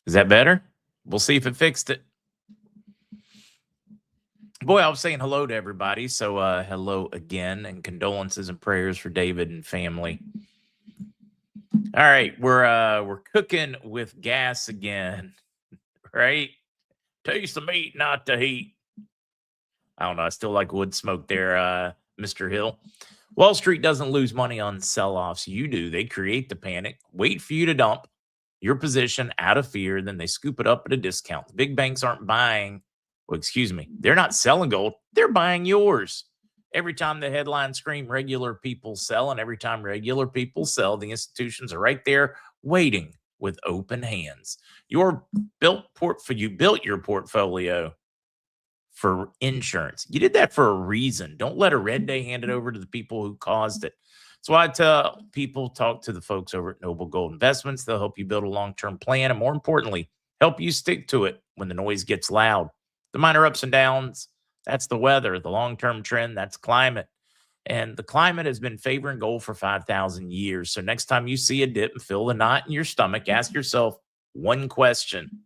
Is that better? We'll see if it fixed it. Boy, I was saying hello to everybody. So hello again and condolences and prayers for David and family. All right, we're cooking with gas again, right? Taste the meat, not the heat. I don't know. I still like wood smoke there, Mr. Hill. Wall Street doesn't lose money on sell-offs. You do. They create the panic, wait for you to dump your position out of fear, then they scoop it up at a discount. The big banks aren't buying, well, excuse me, they're not selling gold, they're buying yours. Every time the headlines scream regular people sell, and every time regular people sell, the institutions are right there waiting with open hands. You built your portfolio for insurance. You did that for a reason. Don't let a red day hand it over to the people who caused it. So I tell people, talk to the folks over at Noble Gold Investments. They'll help you build a long-term plan and, more importantly, help you stick to it when the noise gets loud. The minor ups and downs, that's the weather. The long-term trend, that's climate. And the climate has been favoring gold for 5,000 years. So next time you see a dip and feel the knot in your stomach, ask yourself one question.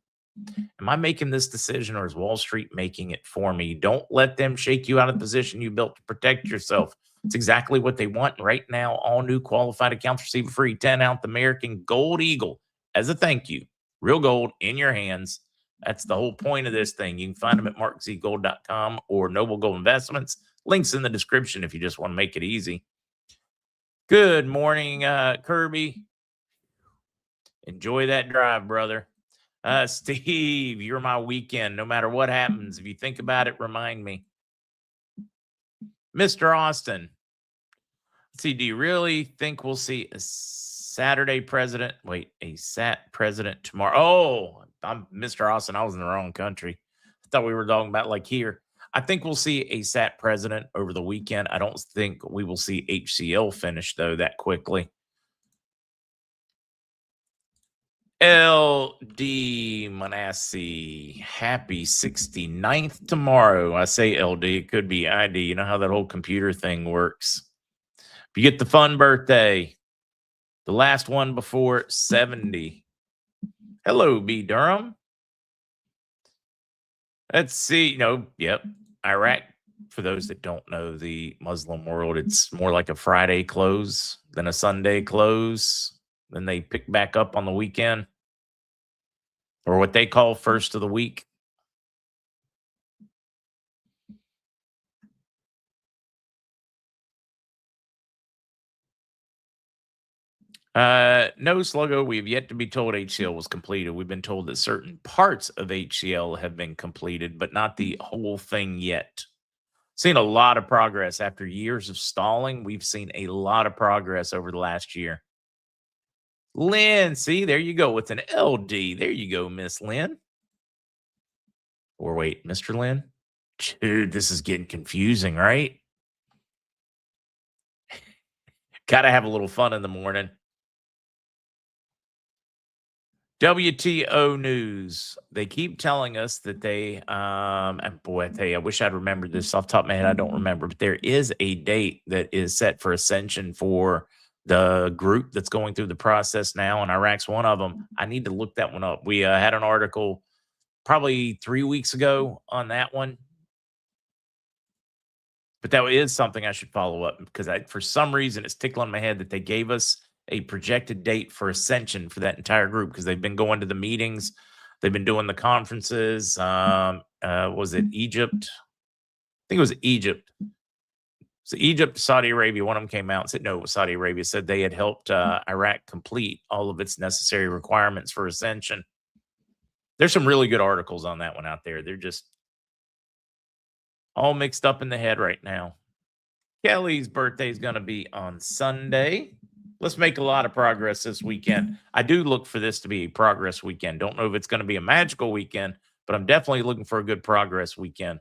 Am I making this decision, or is Wall Street making it for me? Don't let them shake you out of the position you built to protect yourself. It's exactly what they want right now. All new qualified accounts receive a free 10-ounce American Gold Eagle as a thank you. Real gold in your hands. That's the whole point of this thing. You can find them at MarkZGold.com or Noble Gold Investments. Links in the description if you just want to make it easy. Good morning, Kirby. Enjoy that drive, brother. Steve, you're my weekend. No matter what happens, if you think about it, remind me. Mr. Austin, let's see. Do you really think we'll see a Saturday president? Wait, a Sat president tomorrow? Oh, I'm Mr. Austin. I was in the wrong country. I thought we were talking about like here. I think we'll see a Sat president over the weekend. I don't think we will see HCL finish, though, that quickly. LD Manassi, happy 69th tomorrow. I say LD, it could be ID. You know how that whole computer thing works. If you get the fun birthday, the last one before 70. Hello, B. Durham. Let's see. Yep. Iraq, for those that don't know the Muslim world, it's more like a Friday close than a Sunday close. Then they pick back up on the weekend, or what they call first of the week. No, Sluggo, we have yet to be told HCL was completed. We've been told that certain parts of HCL have been completed, but not the whole thing yet. Seen a lot of progress after years of stalling. We've seen a lot of progress over the last year. Lynn, see, there you go with an LD. There you go, Miss Lynn. Or wait, Mr. Lynn? Dude, this is getting confusing, right? Gotta have a little fun in the morning. WTO News. They keep telling us that they, and boy, I tell you, I wish I'd remembered this off the top of my head. I don't remember, but there is a date that is set for ascension for the group that's going through the process now, and Iraq's one of them. I need to look that one up. We had an article probably 3 weeks ago on that one, but that is something I should follow up because for some reason it's tickling my head that they gave us a projected date for ascension for that entire group because they've been going to the meetings, they've been doing the conferences. Was it Egypt? I think it was Egypt. So Egypt, Saudi Arabia, one of them came out and said, no, it was Saudi Arabia, said they had helped Iraq complete all of its necessary requirements for ascension. There's some really good articles on that one out there. They're just all mixed up in the head right now. Kelly's birthday is going to be on Sunday. Let's make a lot of progress this weekend. I do look for this to be a progress weekend. Don't know if it's going to be a magical weekend, but I'm definitely looking for a good progress weekend.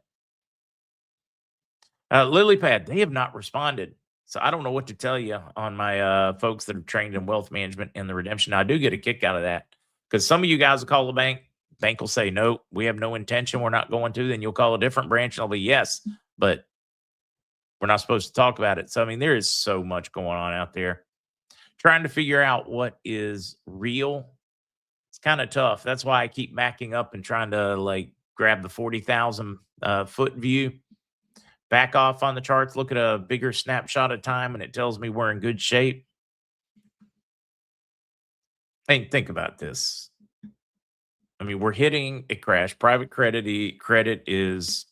LilyPad, they have not responded. So I don't know what to tell you on my folks that are trained in wealth management and the redemption. I do get a kick out of that because some of you guys will call the bank. Bank will say, no, we have no intention. We're not going to. Then you'll call a different branch and I'll be, yes, but we're not supposed to talk about it. So, I mean, there is so much going on out there. Trying to figure out what is real. It's kind of tough. That's why I keep backing up and trying to like grab the 40,000 foot view, back off on the charts, look at a bigger snapshot of time, and it tells me we're in good shape. Think about this. I mean, we're hitting a crash. Private credit is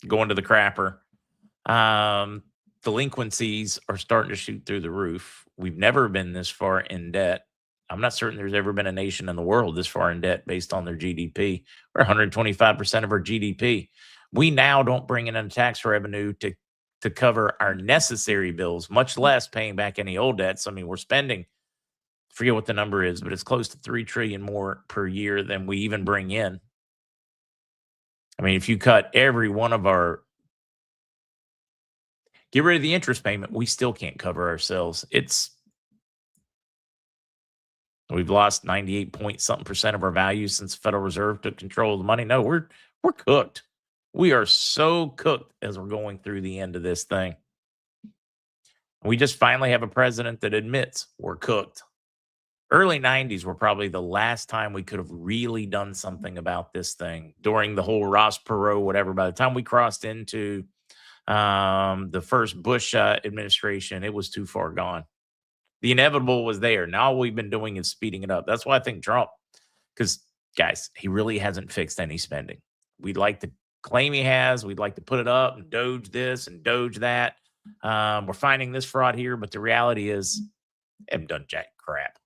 going to the crapper. Delinquencies are starting to shoot through the roof. We've never been this far in debt. I'm not certain there's ever been a nation in the world this far in debt based on their GDP. We're 125% of our GDP. We now don't bring in a tax revenue to cover our necessary bills, much less paying back any old debts. I mean, we're spending, forget what the number is, but it's close to $3 trillion more per year than we even bring in. I mean, if you cut every one of our, get rid of the interest payment, we still can't cover ourselves. We've lost 98 point something percent of our value since the Federal Reserve took control of the money. No, we're cooked. We are so cooked as we're going through the end of this thing. We just finally have a president that admits we're cooked. Early 90s were probably the last time we could have really done something about this thing during the whole Ross Perot, whatever. By the time we crossed into the first Bush administration, it was too far gone. The inevitable was there. Now all we've been doing is speeding it up. That's why I think Trump, because guys, he really hasn't fixed any spending. We'd like to claim he has. We'd like to put it up and Doge this and Doge that. We're finding this fraud here, but the reality is, they haven't done jack crap.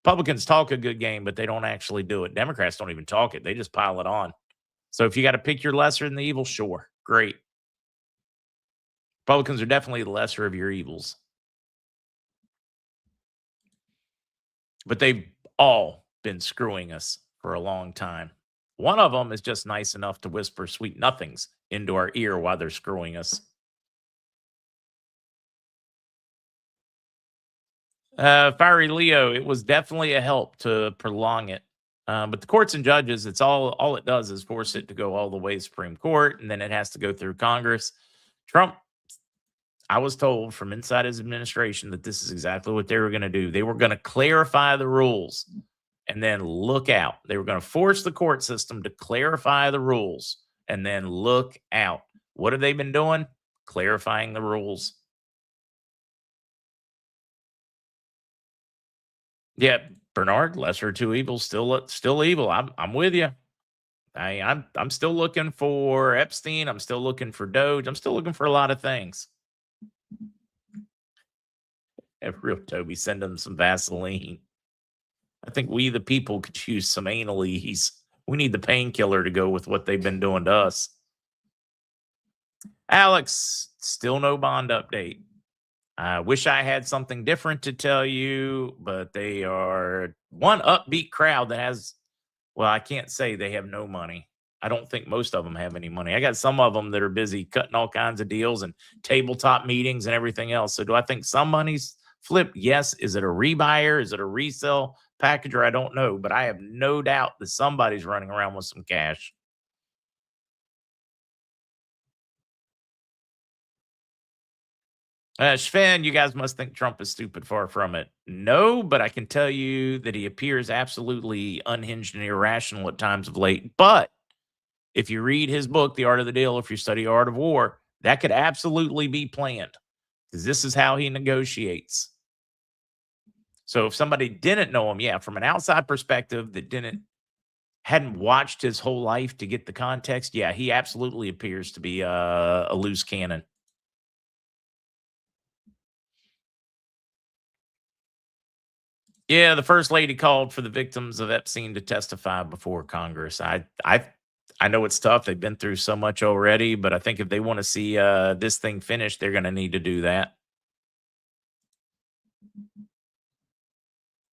Republicans talk a good game, but they don't actually do it. Democrats don't even talk it. They just pile it on. So if you got to pick your lesser than the evil, sure, great. Republicans are definitely the lesser of your evils. But they've all been screwing us for a long time. One of them is just nice enough to whisper sweet nothings into our ear while they're screwing us. Fiery Leo, it was definitely a help to prolong it. But the courts and judges, it's all it does is force it to go all the way to Supreme Court, and then it has to go through Congress. Trump, I was told from inside his administration that this is exactly what they were going to do. They were going to clarify the rules and then look out. They were going to force the court system to clarify the rules and then look out. What have they been doing? Clarifying the rules. Yeah, Bernard, lesser of two evils, still evil. I'm with you. I'm still looking for Epstein. I'm still looking for Doge. I'm still looking for a lot of things. Have real Toby send them some Vaseline. I think we the people could use some anal ease. We need the painkiller to go with what they've been doing to us. Alex, still no bond update. I wish I had something different to tell you, but they are one upbeat crowd that has, well, I can't say they have no money. I don't think most of them have any money. I got some of them that are busy cutting all kinds of deals and tabletop meetings and everything else. So do I think some money's flipped? Yes. Is it a rebuyer? Is it a resale packager? I don't know, but I have no doubt that somebody's running around with some cash. Sven, you guys must think Trump is stupid. Far from it. No, but I can tell you that he appears absolutely unhinged and irrational at times of late. But if you read his book, The Art of the Deal, if you study Art of War, that could absolutely be planned because this is how he negotiates. So if somebody didn't know him, yeah, from an outside perspective that hadn't watched his whole life to get the context, yeah, he absolutely appears to be a loose cannon. Yeah, the first lady called for the victims of Epstein to testify before Congress. I know it's tough. They've been through so much already, but I think if they want to see this thing finished, they're going to need to do that.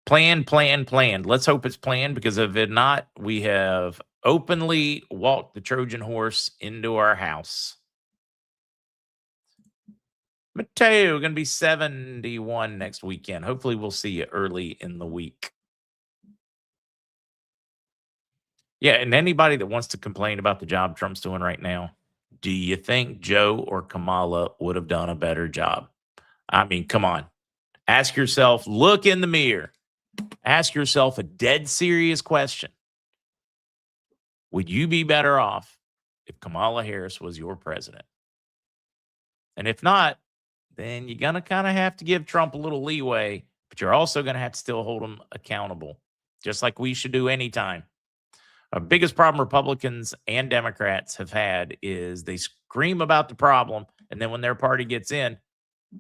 Planned. Let's hope it's planned, because if it not, we have openly walked the Trojan horse into our house. Mateo, going to be 71 next weekend. Hopefully we'll see you early in the week. Yeah, and anybody that wants to complain about the job Trump's doing right now, do you think Joe or Kamala would have done a better job? I mean, come on. Ask yourself, look in the mirror. Ask yourself a dead serious question. Would you be better off if Kamala Harris was your president? And if not, then you're going to kind of have to give Trump a little leeway, but you're also going to have to still hold him accountable, just like we should do anytime. Our biggest problem Republicans and Democrats have had is they scream about the problem, and then when their party gets in,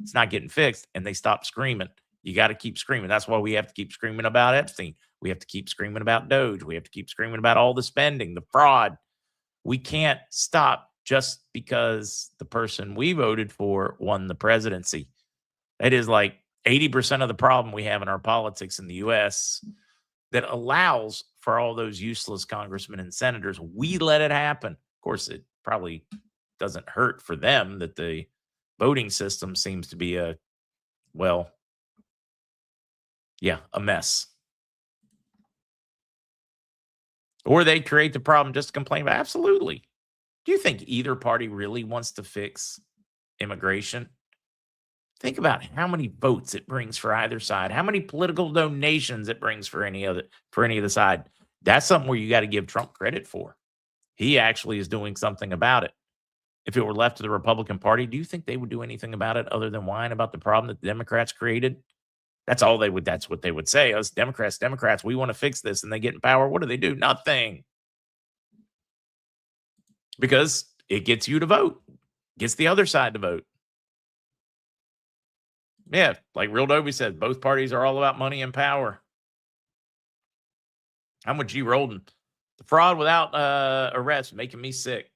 it's not getting fixed, and they stop screaming. You got to keep screaming. That's why we have to keep screaming about Epstein. We have to keep screaming about Doge. We have to keep screaming about all the spending, the fraud. We can't stop just because the person we voted for won the presidency. That is like 80% of the problem we have in our politics in the U.S. that allows for all those useless congressmen and senators. We let it happen. Of course, it probably doesn't hurt for them that the voting system seems to be a mess. Or they create the problem just to complain about. Absolutely. Do you think either party really wants to fix immigration? Think about how many votes it brings for either side, how many political donations it brings for any of the side. That's something where you got to give Trump credit for. He actually is doing something about it. If it were left to the Republican Party, do you think they would do anything about it other than whine about the problem that the Democrats created? That's what they would say. Us Democrats, we want to fix this, and they get in power. What do? Nothing. Because it gets you to vote, gets the other side to vote. Yeah, like Real Dobie said, both parties are all about money and power. I'm with G. Roldan. The fraud without arrest making me sick.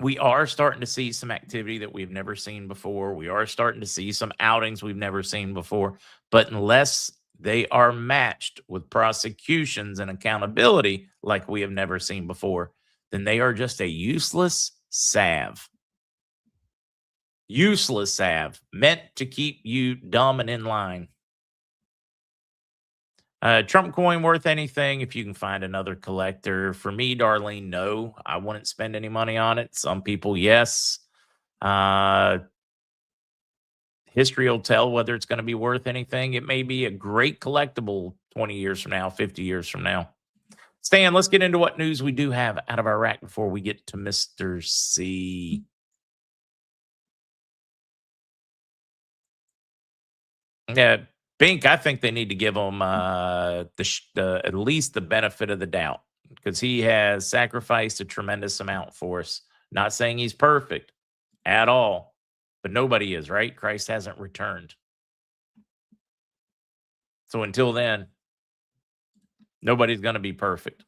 We are starting to see some activity that we've never seen before. We are starting to see some outings we've never seen before. But unless they are matched with prosecutions and accountability like we have never seen before, then they are just a useless salve. Useless salve meant to keep you dumb and in line. Trump coin worth anything if you can find another collector. For me, Darlene, no, I wouldn't spend any money on it. Some people, yes. History will tell whether it's going to be worth anything. It may be a great collectible 20 years from now, 50 years from now. Stan, let's get into what news we do have out of Iraq before we get to Mr. C. Yeah, Bink, I think they need to give him at least the benefit of the doubt because he has sacrificed a tremendous amount for us. Not saying he's perfect at all, but nobody is, right? Christ hasn't returned. So until then, nobody's going to be perfect.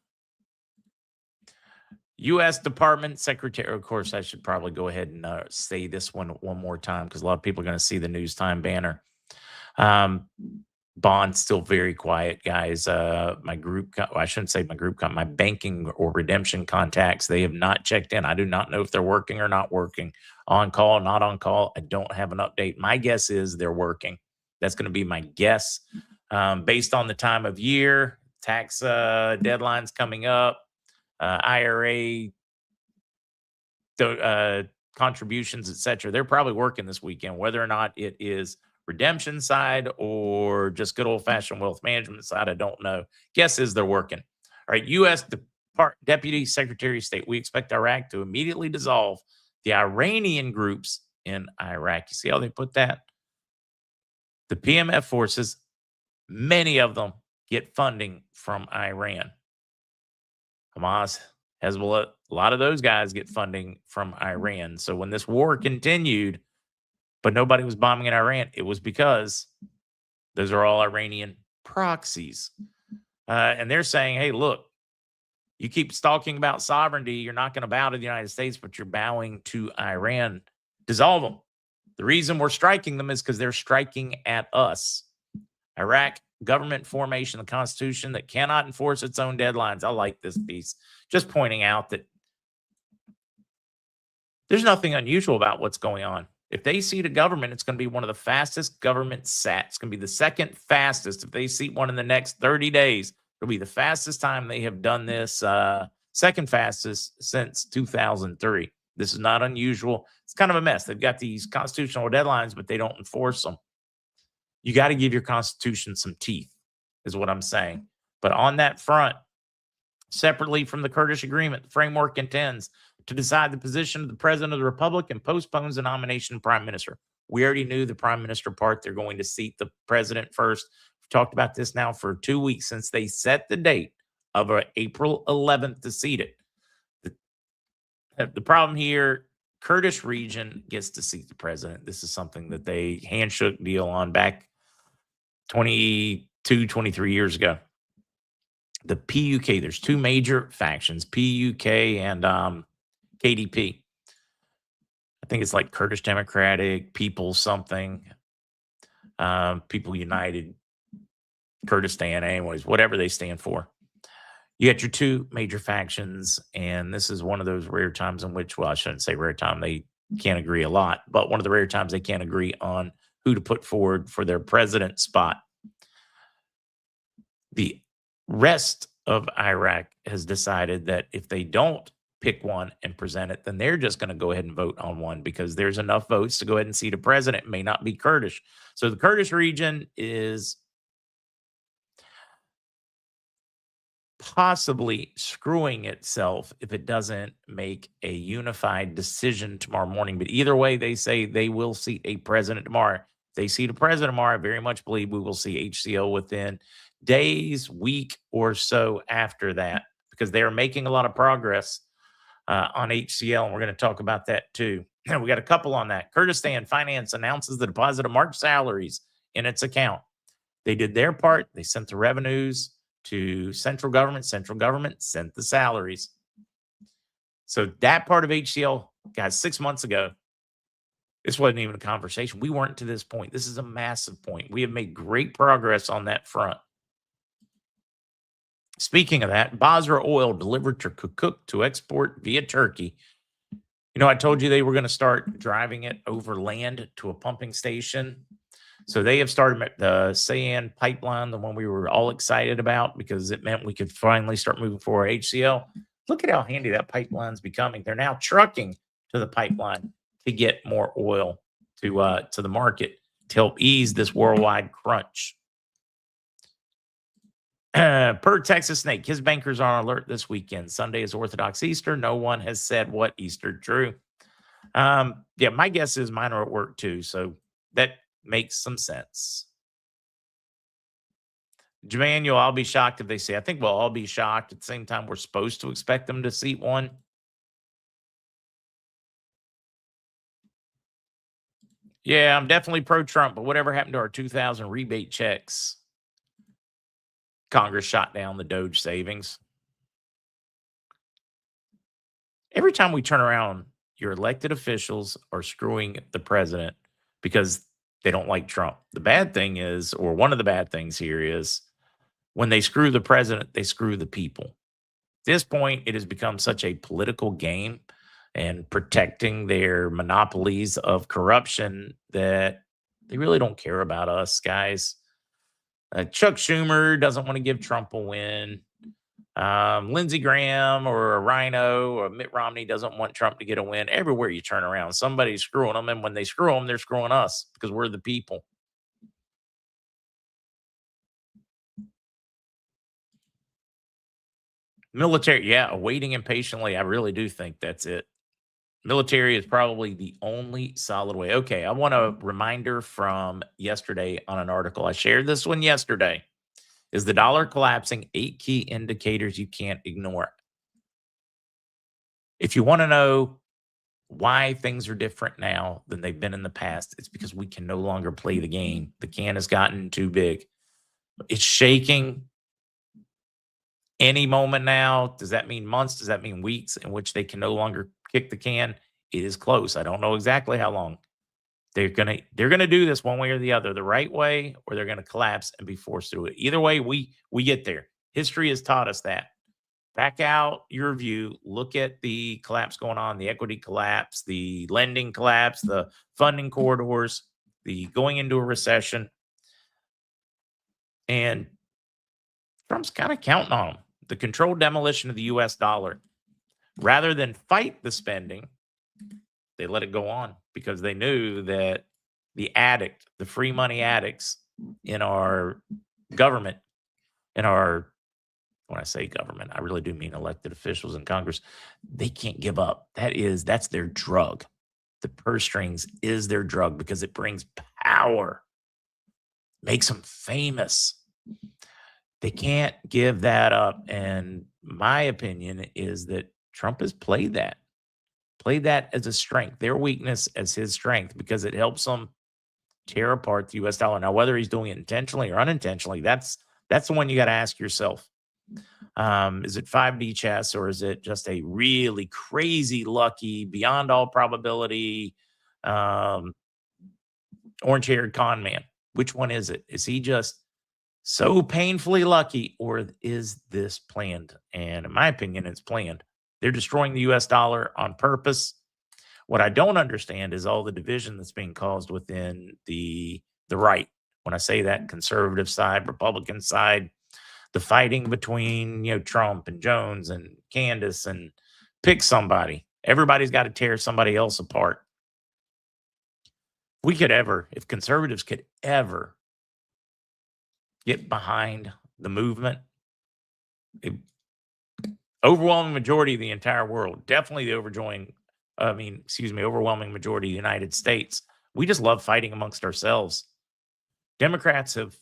U.S. Department Secretary, of course, I should probably go ahead and say this one more time because a lot of people are going to see the News Time banner. Bond's still very quiet, guys. My group, I shouldn't say my group, my banking or redemption contacts, they have not checked in. I do not know if they're working or not working. On call, not on call. I don't have an update. My guess is they're working. That's going to be my guess. Based on the time of year, tax deadlines coming up, IRA contributions, etc. They're probably working this weekend, whether or not it is redemption side or just good old-fashioned wealth management side, I don't know. Guess is they're working. All right, U.S. Deputy Secretary of State, we expect Iraq to immediately dissolve the Iranian groups in Iraq. You see how they put that? The PMF forces, many of them get funding from Iran. Hamas, Hezbollah, a lot of those guys get funding from Iran. So when this war continued, but nobody was bombing in Iran, it was because those are all Iranian proxies. And they're saying, hey, look, you keep talking about sovereignty. You're not going to bow to the United States, but you're bowing to Iran. Dissolve them. The reason we're striking them is because they're striking at us. Iraq government formation, the Constitution that cannot enforce its own deadlines. I like this piece. Just pointing out that there's nothing unusual about what's going on. If they seat a government, it's going to be one of the fastest government sats. It's going to be the second fastest. If they seat one in the next 30 days, it'll be the fastest time they have done this, second fastest since 2003. This is not unusual. It's kind of a mess. They've got these constitutional deadlines, but they don't enforce them. You got to give your Constitution some teeth, is what I'm saying. But on that front, separately from the Kurdish agreement, the framework intends to decide the position of the president of the republic and postpones the nomination of prime minister. We already knew the prime minister part. They're going to seat the president first. We've talked about this now for 2 weeks since they set the date of April 11th to seat it. The problem here, Kurdish region gets to seat the president. This is something that they handshook deal on back 22, 23 years ago. The PUK, there's two major factions, PUK and KDP. I think it's like Kurdish Democratic, People something, People United, Kurdistan, anyways, whatever they stand for. You got your two major factions, and this is one of those rare times in which, well, I shouldn't say rare time, they can't agree a lot, but one of the rare times they can't agree on who to put forward for their president spot. The rest of Iraq has decided that if they don't pick one and present it, then they're just going to go ahead and vote on one because there's enough votes to go ahead and seat a president. It may not be Kurdish. So the Kurdish region is possibly screwing itself if it doesn't make a unified decision tomorrow morning. But either way, they say they will seat a president tomorrow. If they seat a president tomorrow, I very much believe we will see HCL within days, week or so after that, because they are making a lot of progress on HCL, and we're going to talk about that too. We got a couple on that. Kurdistan Finance announces the deposit of March salaries in its account. They did their part. They sent the revenues to central government. Central government sent the salaries. So that part of HCL, guys, 6 months ago, this wasn't even a conversation. We weren't to this point. This is a massive point. We have made great progress on that front. Speaking of that, Basra oil delivered to Kirkuk to export via Turkey. You know, I told you they were going to start driving it over land to a pumping station. So they have started the Sayan pipeline, the one we were all excited about because it meant we could finally start moving forward HCL. Look at how handy that pipeline's becoming. They're now trucking to the pipeline to get more oil to the market to help ease this worldwide crunch. Per Texas Snake, his bankers are on alert this weekend. Sunday is Orthodox Easter. No one has said what Easter drew. Yeah, my guess is mine are at work too, so that makes some sense. Jemanuel, I'll be shocked if they say. I think we'll all be shocked. At the same time, we're supposed to expect them to seat one. Yeah, I'm definitely pro-Trump, but whatever happened to our 2000 rebate checks? Congress shot down the Doge savings. Every time we turn around, your elected officials are screwing the president because they don't like Trump. The bad thing is, or one of the bad things here is, when they screw the president, they screw the people. At this point, it has become such a political game and protecting their monopolies of corruption that they really don't care about us, guys. Chuck Schumer doesn't want to give Trump a win. Lindsey Graham or a Rhino or Mitt Romney doesn't want Trump to get a win. Everywhere you turn around, somebody's screwing them. And when they screw them, they're screwing us because we're the people. Military, yeah, waiting impatiently. I really do think that's it. Military is probably the only solid way. Okay, I want a reminder from yesterday on an article. I shared this one yesterday. Is the dollar collapsing? 8 key indicators you can't ignore. If you want to know why things are different now than they've been in the past, it's because we can no longer play the game. The can has gotten too big. It's shaking any moment now. Does that mean months? Does that mean weeks in which they can no longer kick the can? It is close. I don't know exactly how long. They're gonna do this one way or the other, the right way, or they're gonna collapse and be forced through it. Either way, we get there. History has taught us that. Back out your view, look at the collapse going on, the equity collapse, the lending collapse, the funding corridors, the going into a recession. And Trump's kind of counting on them. The controlled demolition of the US dollar. Rather than fight the spending, they let it go on because they knew that the free money addicts in our government, in our when I say government, I really do mean elected officials in Congress, they can't give up. That's their drug. The purse strings is their drug because it brings power, makes them famous. They can't give that up. And my opinion is that Trump has played that as a strength, their weakness as his strength, because it helps them tear apart the US dollar. Now, whether he's doing it intentionally or unintentionally, that's the one you got to ask yourself. Is it 5D chess, or is it just a really crazy lucky, beyond all probability, orange haired con man? Which one is it? Is he just so painfully lucky, or is this planned? And in my opinion, it's planned. They're destroying the US dollar on purpose. What I don't understand is all the division that's being caused within the right. When I say that, conservative side, Republican side, the fighting between Trump and Jones and Candace, and pick somebody. Everybody's got to tear somebody else apart. If conservatives could ever get behind the movement, overwhelming majority of the entire world, definitely the overwhelming majority of the United States. We just love fighting amongst ourselves. Democrats have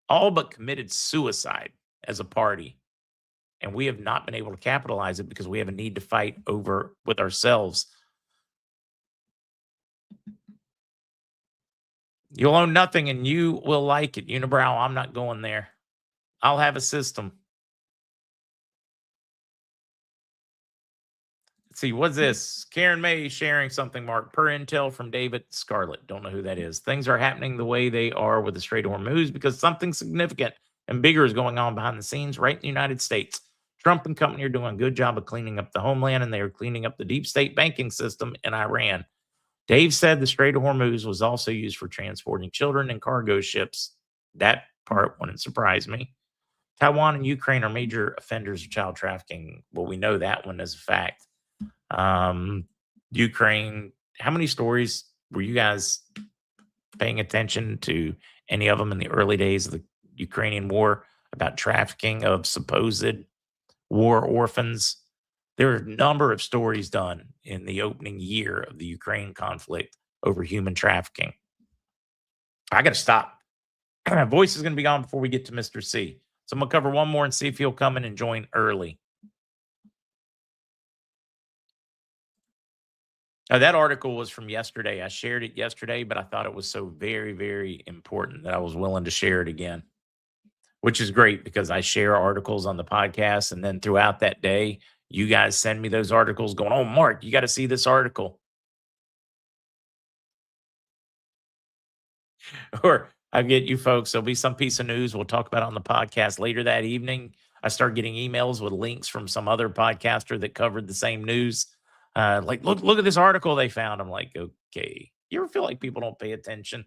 all but committed suicide as a party, and we have not been able to capitalize it because we have a need to fight over with ourselves. You'll own nothing and you will like it. Unibrow, I'm not going there. I'll have a system. Let's see, what's this? Karen May sharing something, Mark. Per intel from David Scarlett. Don't know who that is. Things are happening the way they are with the Strait of Hormuz because something significant and bigger is going on behind the scenes right in the United States. Trump and company are doing a good job of cleaning up the homeland, and they are cleaning up the deep state banking system in Iran. Dave said the Strait of Hormuz was also used for transporting children and cargo ships. That part wouldn't surprise me. Taiwan and Ukraine are major offenders of child trafficking. Well, we know that one is a fact. Ukraine, how many stories were you guys paying attention to? Any of them in the early days of the Ukrainian war about trafficking of supposed war orphans? There are a number of stories done in the opening year of the Ukraine conflict over human trafficking. I got to stop. My voice is going to be on before we get to Mr. C. So I'm going to cover one more and see if he'll come in and join early. That article was from yesterday. I shared it yesterday, but I thought it was so very, very important that I was willing to share it again, which is great because I share articles on the podcast. And then throughout that day, you guys send me those articles going, oh, Mark, you got to see this article. Or I get you folks, there'll be some piece of news we'll talk about on the podcast later that evening. I start getting emails with links from some other podcaster that covered the same news. Like, look at this article they found. I'm like, okay. You ever feel like people don't pay attention?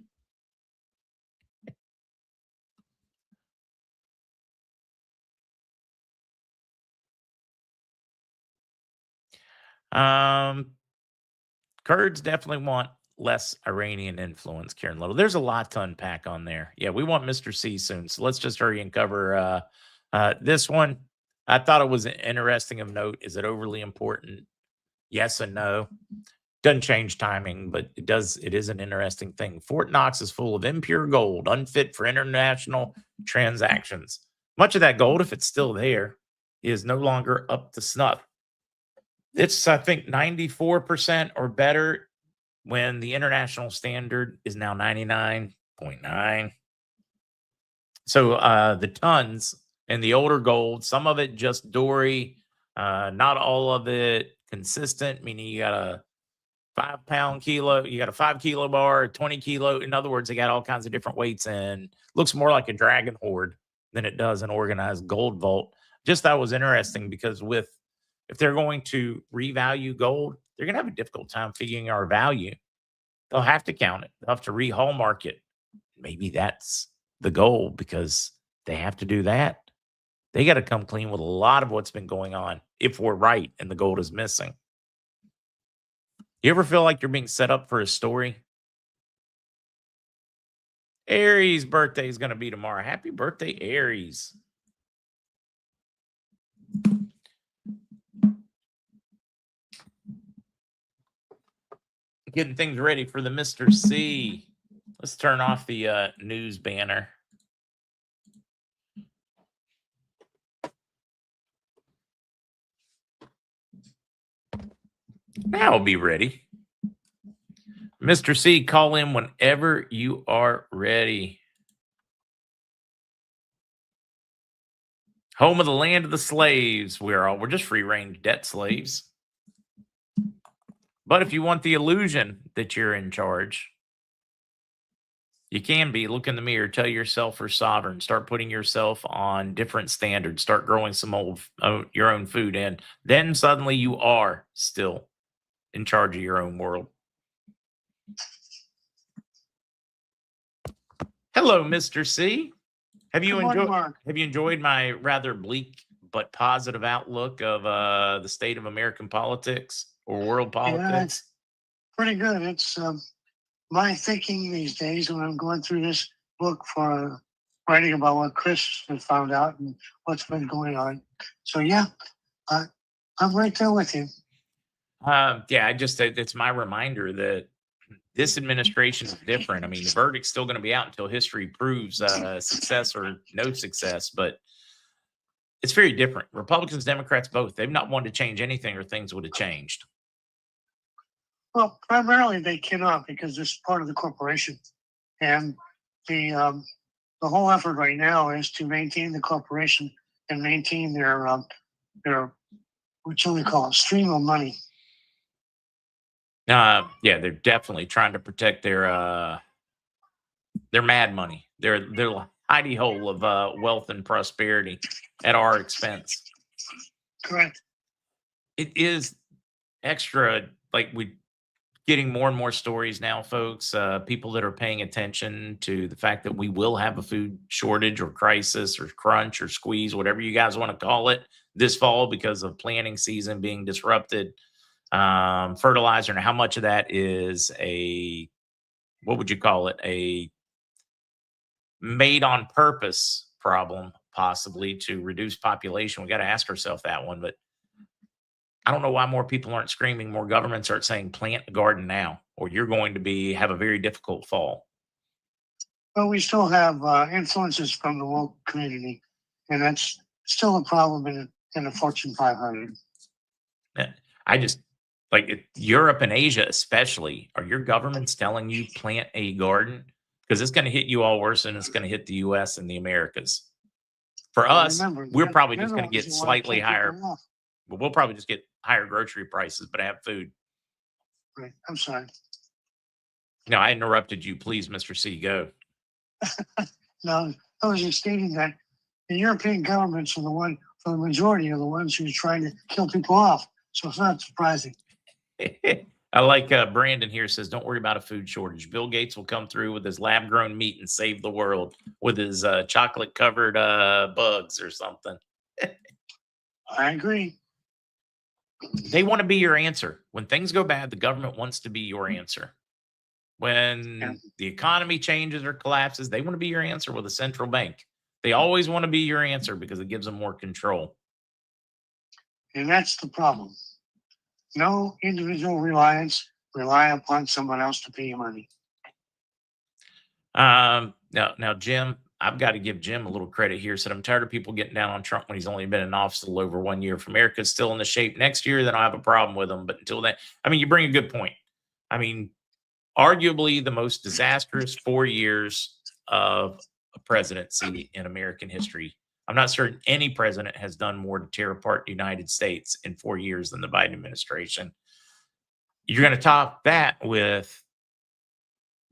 Kurds definitely want less Iranian influence, Karen Little. There's a lot to unpack on there. Yeah, we want Mr. C soon. So let's just hurry and cover this one. I thought it was interesting of note. Is it overly important? Yes and no. Doesn't change timing, but it does. It is an interesting thing. Fort Knox is full of impure gold, unfit for international transactions. Much of that gold, if it's still there, is no longer up to snuff. It's, I think, 94% or better when the international standard is now 99.9. So the tons and the older gold, some of it just dory, not all of it consistent, meaning you got a 5 pound kilo, you got a 5 kilo bar, 20 kilo. In other words, they got all kinds of different weights and looks more like a dragon hoard than it does an organized gold vault. Just thought it was interesting because if they're going to revalue gold, they're going to have a difficult time figuring our value. They'll have to count it. They'll have to re-hallmark it. Maybe that's the goal because they have to do that. They got to come clean with a lot of what's been going on if we're right and the gold is missing. You ever feel like you're being set up for a story? Aries' birthday is going to be tomorrow. Happy birthday, Aries. Getting things ready for the Mr. C. Let's turn off the news banner. Now I'll be ready. Mr. C, call in whenever you are ready. Home of the land of the slaves. We're just free-range debt slaves. But if you want the illusion that you're in charge, you can be. Look in the mirror, tell yourself you're sovereign, start putting yourself on different standards, start growing some your own food, and then suddenly you are still in charge of your own world. Hello, Mr. C. Have you enjoyed my rather bleak but positive outlook of the state of American politics or world politics? Yeah, it's pretty good. It's my thinking these days when I'm going through this book for writing about what Chris has found out and what's been going on. So yeah, I'm right there with you. Yeah, it's my reminder that this administration is different. I mean, the verdict's still going to be out until history proves success or no success, but it's very different. Republicans, Democrats, both, they've not wanted to change anything or things would have changed. Well, primarily they cannot because it's part of the corporation. And the whole effort right now is to maintain the corporation and maintain their what shall we call it, stream of money. Yeah, they're definitely trying to protect their mad money, their hidey hole of wealth and prosperity at our expense. Correct. It is extra, like we getting more and more stories now, folks. People that are paying attention to the fact that we will have a food shortage or crisis or crunch or squeeze, whatever you guys want to call it, this fall because of planting season being disrupted. Fertilizer and how much of that is what would you call it? A made on purpose problem, possibly to reduce population. We got to ask ourselves that one, but I don't know why more people aren't screaming. More governments aren't saying plant a garden now, or you're going to have a very difficult fall. Well, we still have influences from the woke community, and that's still a problem in the Fortune 500. I just like Europe and Asia, especially. Are your governments telling you plant a garden? Because it's going to hit you all worse than it's going to hit the U.S. and the Americas. For us, we're probably just going to get slightly higher. But we'll probably just get higher grocery prices, but have food. Right. I'm sorry. No, I interrupted you. Please, Mr. C, go. No, I was just stating that the European governments are for the majority of the ones who are trying to kill people off. So it's not surprising. I like Brandon here says, don't worry about a food shortage. Bill Gates will come through with his lab-grown meat and save the world with his chocolate-covered bugs or something. I agree. They want to be your answer. When things go bad, the government wants to be your answer. When the economy changes or collapses, they want to be your answer with a central bank. They always want to be your answer because it gives them more control. And that's the problem. No individual reliance. Rely upon someone else to pay you money. Now, Jim, I've got to give Jim a little credit here. Said, I'm tired of people getting down on Trump when he's only been in office a little over 1 year. If America's still in the shape next year, then I'll have a problem with him. But until then, I mean, you bring a good point. I mean, arguably the most disastrous 4 years of a presidency in American history. I'm not certain any president has done more to tear apart the United States in 4 years than the Biden administration. You're going to top that with,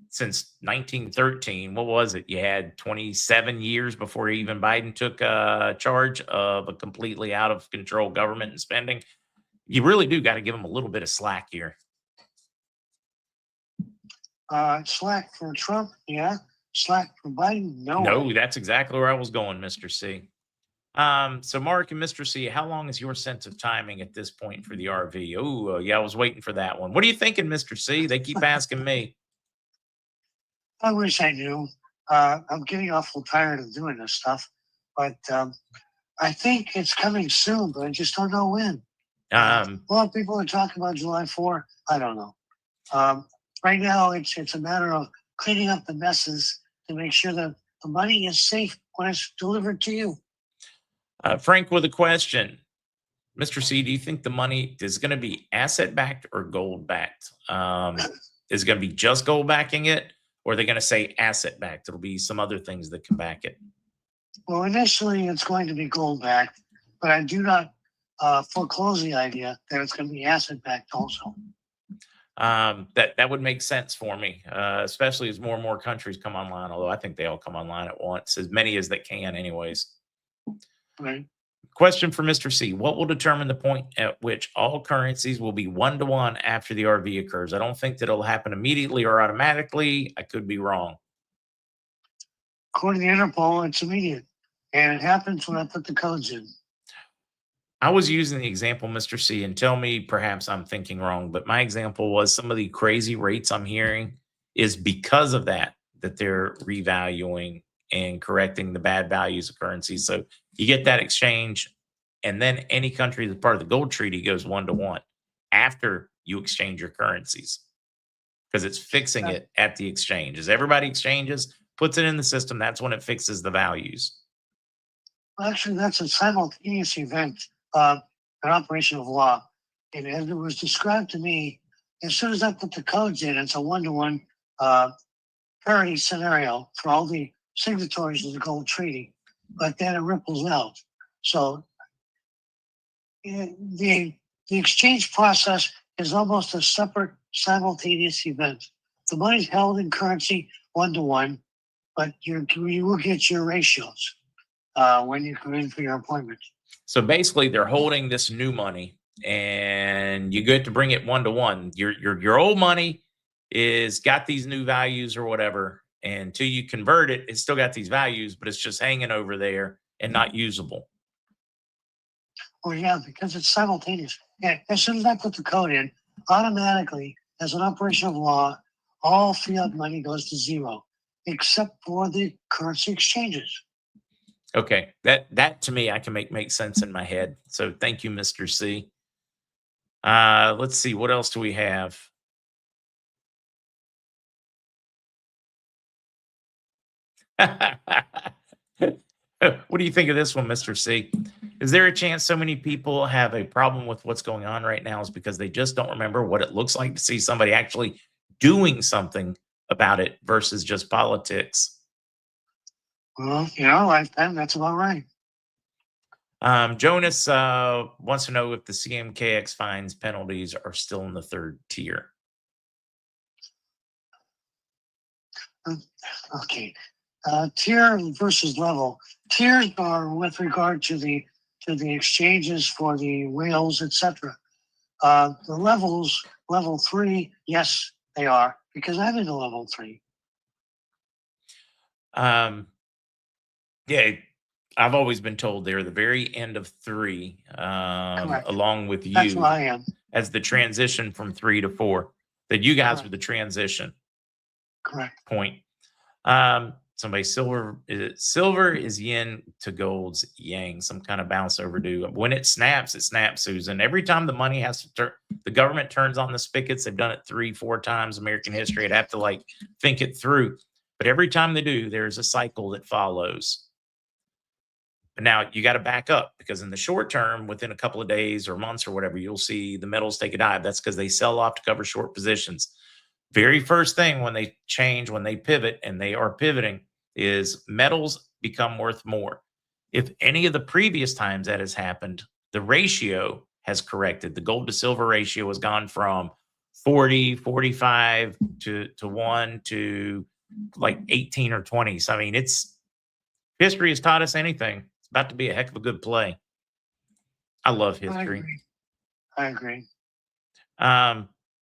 since 1913, what was it? You had 27 years before even Biden took charge of a completely out of control government and spending. You really do got to give him a little bit of slack here. Slack for Trump, yeah. Slack for Biden, no. No, that's exactly where I was going, Mr. C. So Mark and Mr. C, how long is your sense of timing at this point for the RV? Oh, yeah, I was waiting for that one. What are you thinking, Mr. C? They keep asking me. I wish I knew. I'm getting awful tired of doing this stuff, but I think it's coming soon, but I just don't know when. A lot of people are talking about July 4. I don't know. Right now, it's a matter of cleaning up the messes to make sure that the money is safe when it's delivered to you. Frank with a question. Mr. C, do you think the money is going to be asset backed or gold backed? Is it going to be just gold backing it, or are they going to say asset backed? It'll be some other things that can back it. Well, initially, it's going to be gold backed, but I do not foreclose the idea that it's going to be asset backed also. That would make sense for me, especially as more and more countries come online. Although I think they all come online at once, as many as they can, anyways. Right. Question for Mr. C. What will determine the point at which all currencies will be 1-to-1 after the RV occurs? I don't think that it'll happen immediately or automatically. I could be wrong. According to Interpol, it's immediate, and it happens when I put the codes in. I was using the example, Mr. C, and tell me perhaps I'm thinking wrong, but my example was some of the crazy rates I'm hearing is because of that they're revaluing and correcting the bad values of currencies. So you get that exchange, and then any country that's part of the gold treaty goes 1-to-1 after you exchange your currencies, because it's fixing it at the exchange. As everybody exchanges, puts it in the system, that's when it fixes the values. Well, actually, that's a simultaneous event, an operation of law. And as it was described to me, as soon as I put the codes in, it's a 1-to-1 parity scenario for all the signatories of the gold treaty, but then it ripples out. So the exchange process is almost a separate simultaneous event. The money's held in currency 1-to-1, but you will get your ratios when you come in for your appointment. So basically, they're holding this new money, and you get to bring it 1-to-1. Your old money is got these new values or whatever, and until you convert it, it's still got these values, but it's just hanging over there and not usable. Well, yeah, because it's simultaneous. Yeah, as soon as I put the code in, automatically, as an operation of law, all fiat money goes to zero, except for the currency exchanges. Okay, that to me, I can make sense in my head. So thank you, Mr. C. Let's see, what else do we have? What do you think of this one, Mr. C? Is there a chance so many people have a problem with what's going on right now is because they just don't remember what it looks like to see somebody actually doing something about it versus just politics? Well, in our lifetime, that's about right. Jonas wants to know if the CMKX fines penalties are still in the third tier. Okay. Tier versus level. Tiers are with regard to the exchanges for the whales, etc. The levels, level 3, yes, they are, because I'm in the level 3. Yeah, I've always been told they're the very end of 3, along with That's you where I am. as the transition from 3 to 4. That you guys Correct. were the transition Correct. point. Somebody silver is yin to gold's yang, some kind of bounce overdue. When it snaps, Susan. Every time the money has to turn, the government turns on the spigots. They've done it 3-4 times in American history. I'd have to like think it through. But every time they do, there's a cycle that follows. But now you got to back up, because in the short term, within a couple of days or months or whatever, you'll see the metals take a dive. That's because they sell off to cover short positions. Very first thing when they change, when they pivot, and they are pivoting, is metals become worth more. If any of the previous times that has happened, the ratio has corrected. The gold to silver ratio has gone from 40, 45 to 1 to like 18 or 20. So, I mean, history has taught us anything. It's about to be a heck of a good play. I love history. I agree.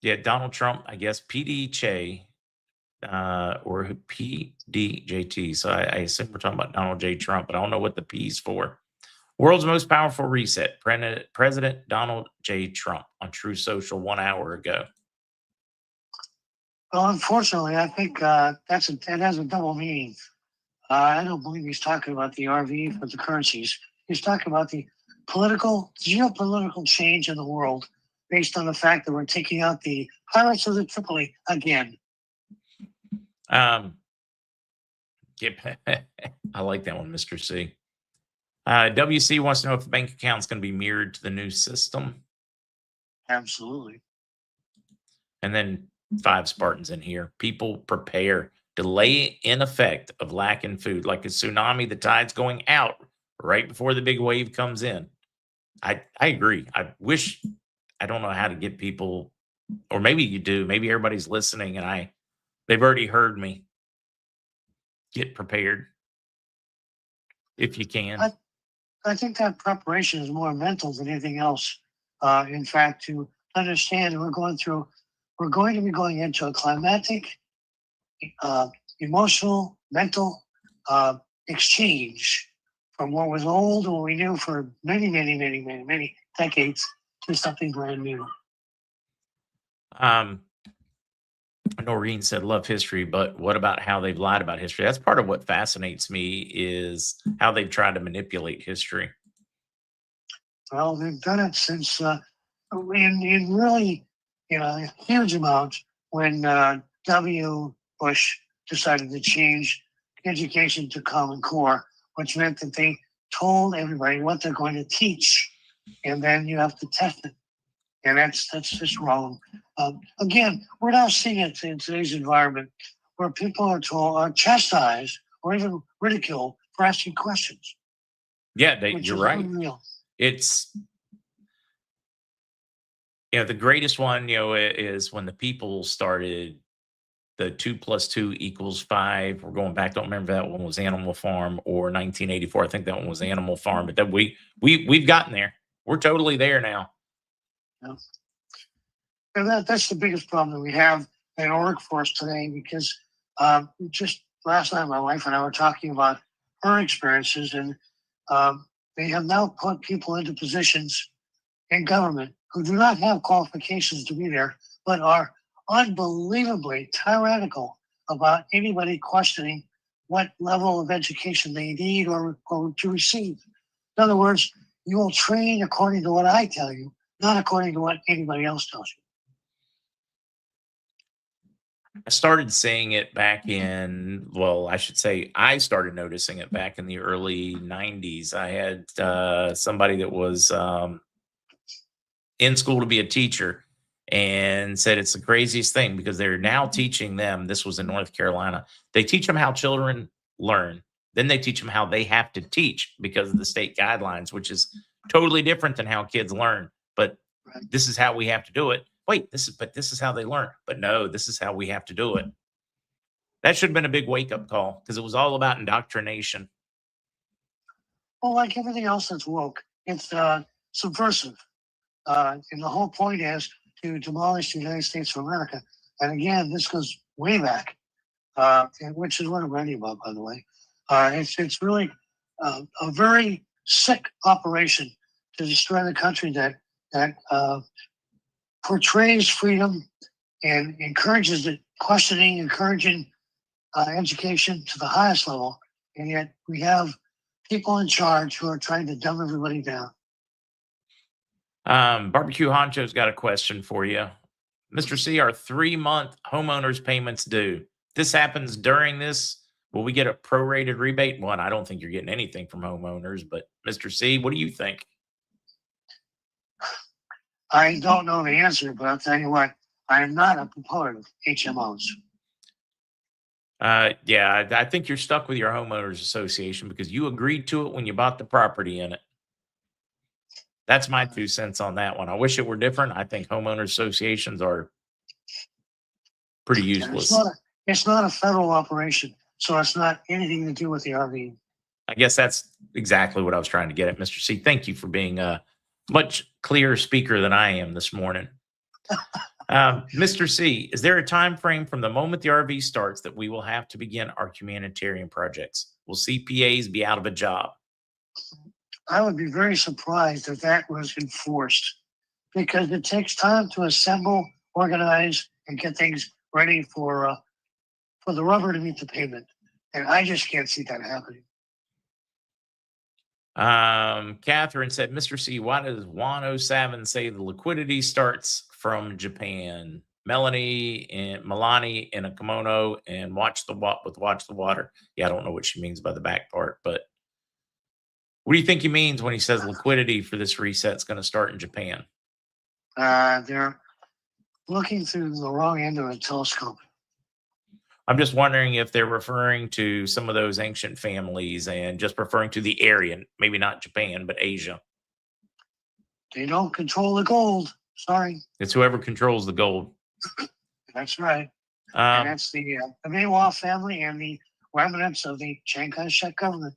Yeah, Donald Trump, I guess, PD Che, or PDJT. So I assume we're talking about Donald J. Trump, but I don't know what the P's for. World's most powerful reset, President Donald J. Trump on True Social 1 hour ago. Well, unfortunately, I think it has a double meaning. I don't believe he's talking about the RV for the currencies. He's talking about the geopolitical change in the world based on the fact that we're taking out the pirates of the Tripoli again. Yep. I like that one, Mr. C. WC wants to know if the bank account is going to be mirrored to the new system. Absolutely. And then 5 Spartans in here. People prepare. Delay in effect of lacking food, like a tsunami, the tide's going out right before the big wave comes in. I agree. I don't know how to get people, or maybe you do. Maybe everybody's listening and they've already heard me. Get prepared if you can. I think that preparation is more mental than anything else. In fact, to understand we're going to be going into a climatic, emotional, mental exchange from what was old and what we knew for many decades to something brand new. Noreen said, love history, but what about how they've lied about history? That's part of what fascinates me is how they've tried to manipulate history. Well, they've done it since in really, huge amounts when W. Bush decided to change education to Common Core, which meant that they told everybody what they're going to teach, and then you have to test it. And that's just wrong. Again, we're now seeing it in today's environment where people are chastised or even ridiculed for asking questions. Yeah, you're right. Unreal. It's, the greatest one, is when the people started the 2 + 2 = 5. We're going back. Don't remember that one was Animal Farm or 1984. I think that one was Animal Farm. But then we've gotten there. We're totally there now. Yeah. And that's the biggest problem that we have in our workforce today, because just last night my wife and I were talking about her experiences, and they have now put people into positions in government who do not have qualifications to be there, but are unbelievably tyrannical about anybody questioning what level of education they need or to receive. In other words, you will train according to what I tell you, not according to what anybody else tells you. I started seeing it back in, well, I should say I started noticing it back in the early 90s. I had somebody that was in school to be a teacher and said it's the craziest thing because they're now teaching them. This was in North Carolina. They teach them how children learn. Then they teach them how they have to teach because of the state guidelines, which is totally different than how kids learn. But this is how we have to do it. Wait, this is how they learn. But no, this is how we have to do it. That should have been a big wake-up call because it was all about indoctrination. Well, like everything else that's woke, it's subversive. And the whole point is to demolish the United States of America. And again, this goes way back, which is what I'm writing about, by the way. It's really a very sick operation to destroy the country that portrays freedom and encourages the questioning, encouraging education to the highest level. And yet we have people in charge who are trying to dumb everybody down. Barbecue Honcho's got a question for you. Mr. C, are 3-month homeowners payments due? This happens during this. Will we get a prorated rebate? One, I don't think you're getting anything from homeowners, but Mr. C, what do you think? I don't know the answer, but I'll tell you what, I am not a proponent of HMOs. Yeah, I think you're stuck with your homeowners association because you agreed to it when you bought the property in it. That's my 2 cents on that one. I wish it were different. I think homeowner associations are pretty useless. It's not a federal operation, so it's not anything to do with the RV. I guess that's exactly what I was trying to get at, Mr. C. Thank you for being a much clearer speaker than I am this morning. Mr. C, is there a time frame from the moment the RV starts that we will have to begin our humanitarian projects? Will CPAs be out of a job? I would be very surprised if that was enforced, because it takes time to assemble, organize, and get things ready for the rubber to meet the pavement. And I just can't see that happening. Catherine said, Mr. C, why does 107 say the liquidity starts from Japan? Milani in a kimono and watch the water. Yeah, I don't know what she means by the back part, but what do you think he means when he says liquidity for this reset is going to start in Japan? They're looking through the wrong end of a telescope. I'm just wondering if they're referring to some of those ancient families and just referring to the area, maybe not Japan, but Asia. They don't control the gold. Sorry. It's whoever controls the gold. That's right. And that's the Meiwa family and the remnants of the Chiang Kai-shek government.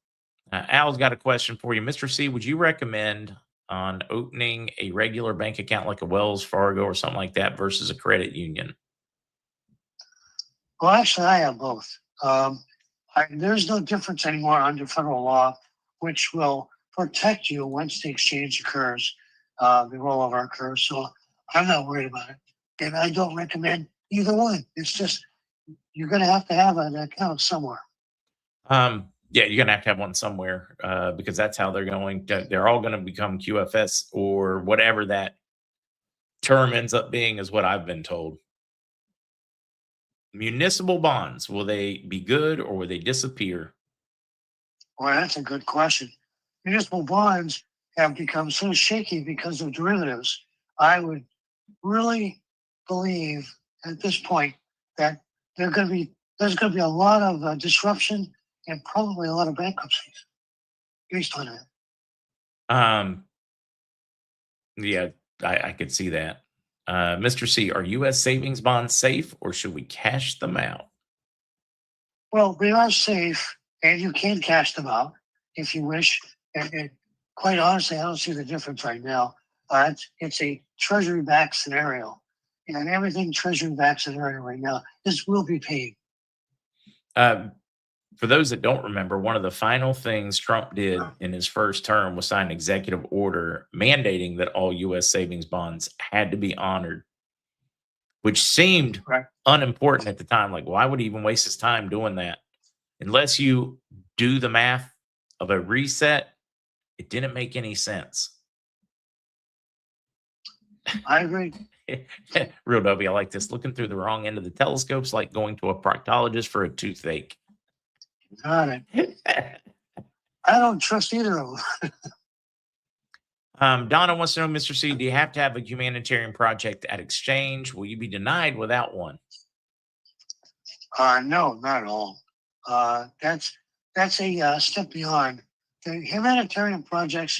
Al's got a question for you. Mr. C, would you recommend on opening a regular bank account like a Wells Fargo or something like that versus a credit union? Well, actually, I have both. There's no difference anymore under federal law, which will protect you once the exchange occurs, the rollover occurs. So I'm not worried about it. And I don't recommend either one. It's just you're going to have an account somewhere. Yeah, you're going to have one somewhere because that's how they're going to, they're all going to become QFS or whatever that term ends up being is what I've been told. Municipal bonds, will they be good or will they disappear? Well, that's a good question. Municipal bonds have become so shaky because of derivatives. I would really believe at this point that there's going to be a lot of disruption and probably a lot of bankruptcies based on that. Yeah, I could see that. Mr. C, are U.S. savings bonds safe or should we cash them out? Well, they are safe and you can cash them out if you wish. And quite honestly, I don't see the difference right now. It's a treasury-backed scenario. And everything treasury-backed scenario right now, this will be paid. For those that don't remember, one of the final things Trump did in his first term was sign an executive order mandating that all U.S. savings bonds had to be honored, which seemed unimportant at the time. Like, why would he even waste his time doing that? Unless you do the math of a reset, it didn't make any sense. I agree. Real W, I like this. Looking through the wrong end of the telescope's like going to a proctologist for a toothache. Got it. I don't trust either of them. Donna wants to know, Mr. C, do you have to have a humanitarian project at exchange? Will you be denied without one? No, not at all. That's a step beyond. The humanitarian projects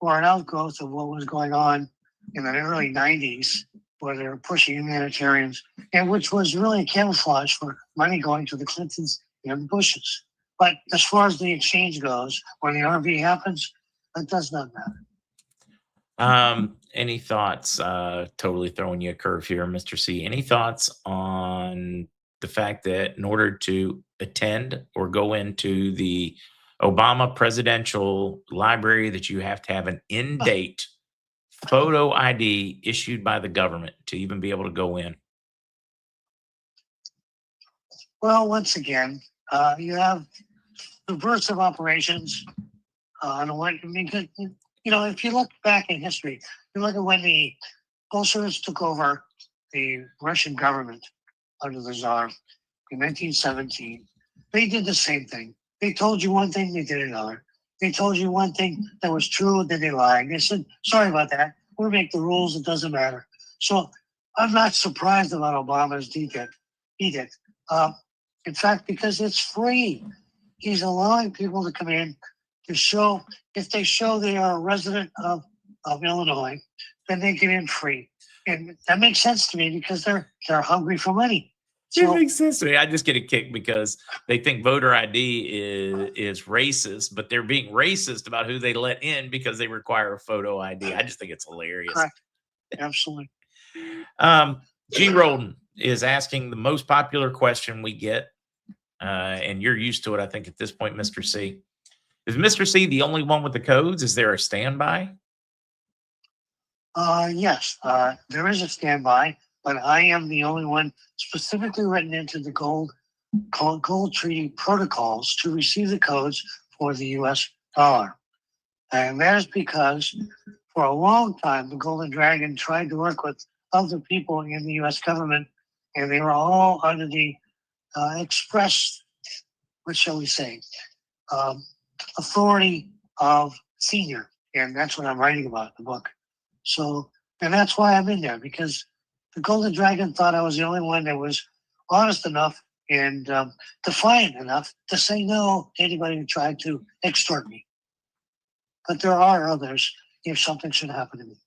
were an outgrowth of what was going on in the early 90s, where they were pushing humanitarians, and which was really a camouflage for money going to the Clintons and the Bushes. But as far as the exchange goes, when the RV happens, that does not matter. Any thoughts? Totally throwing you a curve here, Mr. C. Any thoughts on the fact that in order to attend or go into the Obama presidential library, that you have to have an in-date photo ID issued by the government to even be able to go in? Well, once again, you have subversive operations. If you look back in history, you look at when the Bolsheviks took over the Russian government under the Tsar in 1917, they did the same thing. They told you one thing, they did another. They told you one thing that was true, then they lied. They said, sorry about that. We'll make the rules, it doesn't matter. So I'm not surprised about Obama's edict. In fact, because it's free. He's allowing people to come in to show, if they show they are a resident of Illinois, then they get in free. And that makes sense to me because they're hungry for money. It makes sense to me. I just get a kick because they think voter ID is racist, but they're being racist about who they let in because they require a photo ID. I just think it's hilarious. Correct. Absolutely. G. Rolden is asking the most popular question we get, and you're used to it, I think, at this point, Mr. C. Is Mr. C the only one with the codes? Is there a standby? Yes, there is a standby, but I am the only one specifically written into the gold gold treaty protocols to receive the codes for the US dollar. And that is because for a long time, the Golden Dragon tried to work with other people in the US government, and they were all under the express, what shall we say, authority of senior. And that's what I'm writing about in the book. So, and that's why I'm in there, because the Golden Dragon thought I was the only one that was honest enough and defiant enough to say no to anybody who tried to extort me. But there are others if something should happen to me.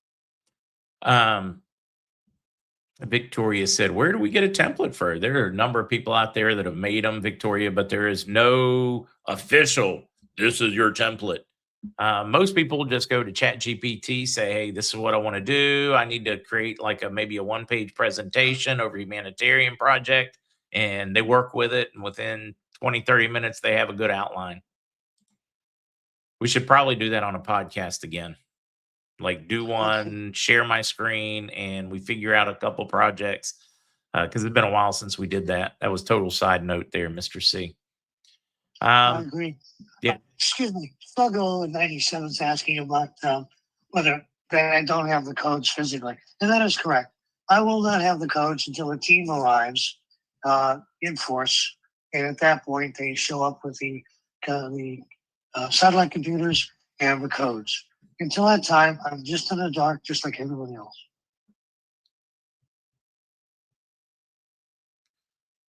Victoria said, where do we get a template for? There are a number of people out there that have made them, Victoria, but there is no official, this is your template. Most people just go to ChatGPT, say, hey, this is what I want to do. I need to create like maybe a one-page presentation over a humanitarian project, and they work with it. And within 20, 30 minutes, they have a good outline. We should probably do that on a podcast again. Like do one, share my screen, and we figure out a couple projects because it's been a while since we did that. That was total side note there, Mr. C. I agree. Yeah. Excuse me. Struggle in 97 is asking about whether that I don't have the codes physically. And that is correct. I will not have the codes until a team arrives in force. And at that point, they show up with the satellite computers and the codes. Until that time, I'm just in the dark, just like everybody else.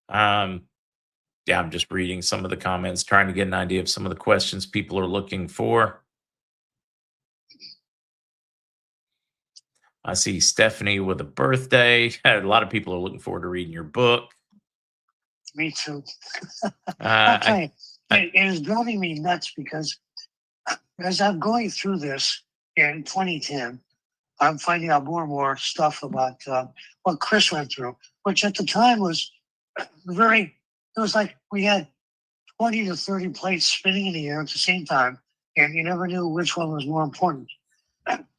Yeah, I'm just reading some of the comments, trying to get an idea of some of the questions people are looking for. I see Stephanie with a birthday. A lot of people are looking forward to reading your book. Me too. I'll tell you, it is driving me nuts because as I'm going through this in 2010, I'm finding out more and more stuff about what Chris went through, which at the time was it was like we had 20 to 30 plates spinning in the air at the same time, and you never knew which one was more important.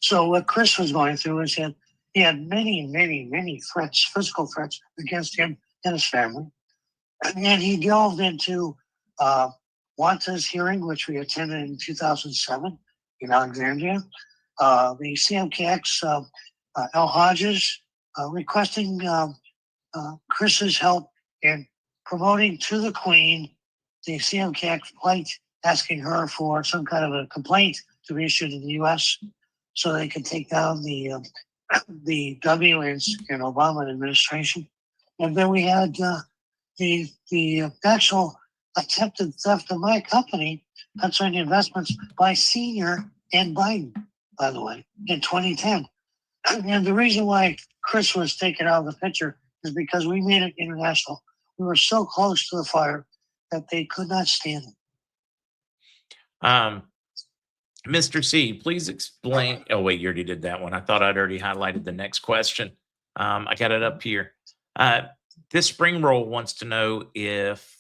So what Chris was going through is that he had many, many, many threats, physical threats against him and his family. And he delved into Wanta's hearing, which we attended in 2007 in Alexandria. The CMKX, El Hodges, requesting Chris's help in promoting to the Queen the CMKX plate, asking her for some kind of a complaint to be issued in the U.S. so they could take down the W in Obama administration. And then we had the actual attempted theft of my company, Pennsylvania Investments, by Senior and Biden, by the way, in 2010. And the reason why Chris was taken out of the picture is because we made it international. We were so close to the fire that they could not stand it. Mr. C, please explain. Oh, wait, you already did that one. I thought I'd already highlighted the next question. I got it up here. This spring roll wants to know if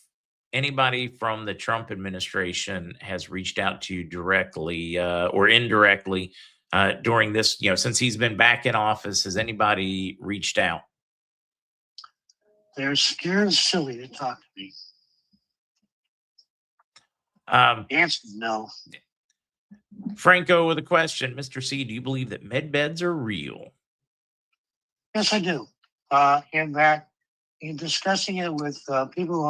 anybody from the Trump administration has reached out to you directly or indirectly during this, since he's been back in office. Has anybody reached out? They're scared silly to talk to me. The answer is no. Franco with a question. Mr. C, do you believe that med beds are real? Yes, I do. In that, in discussing it with people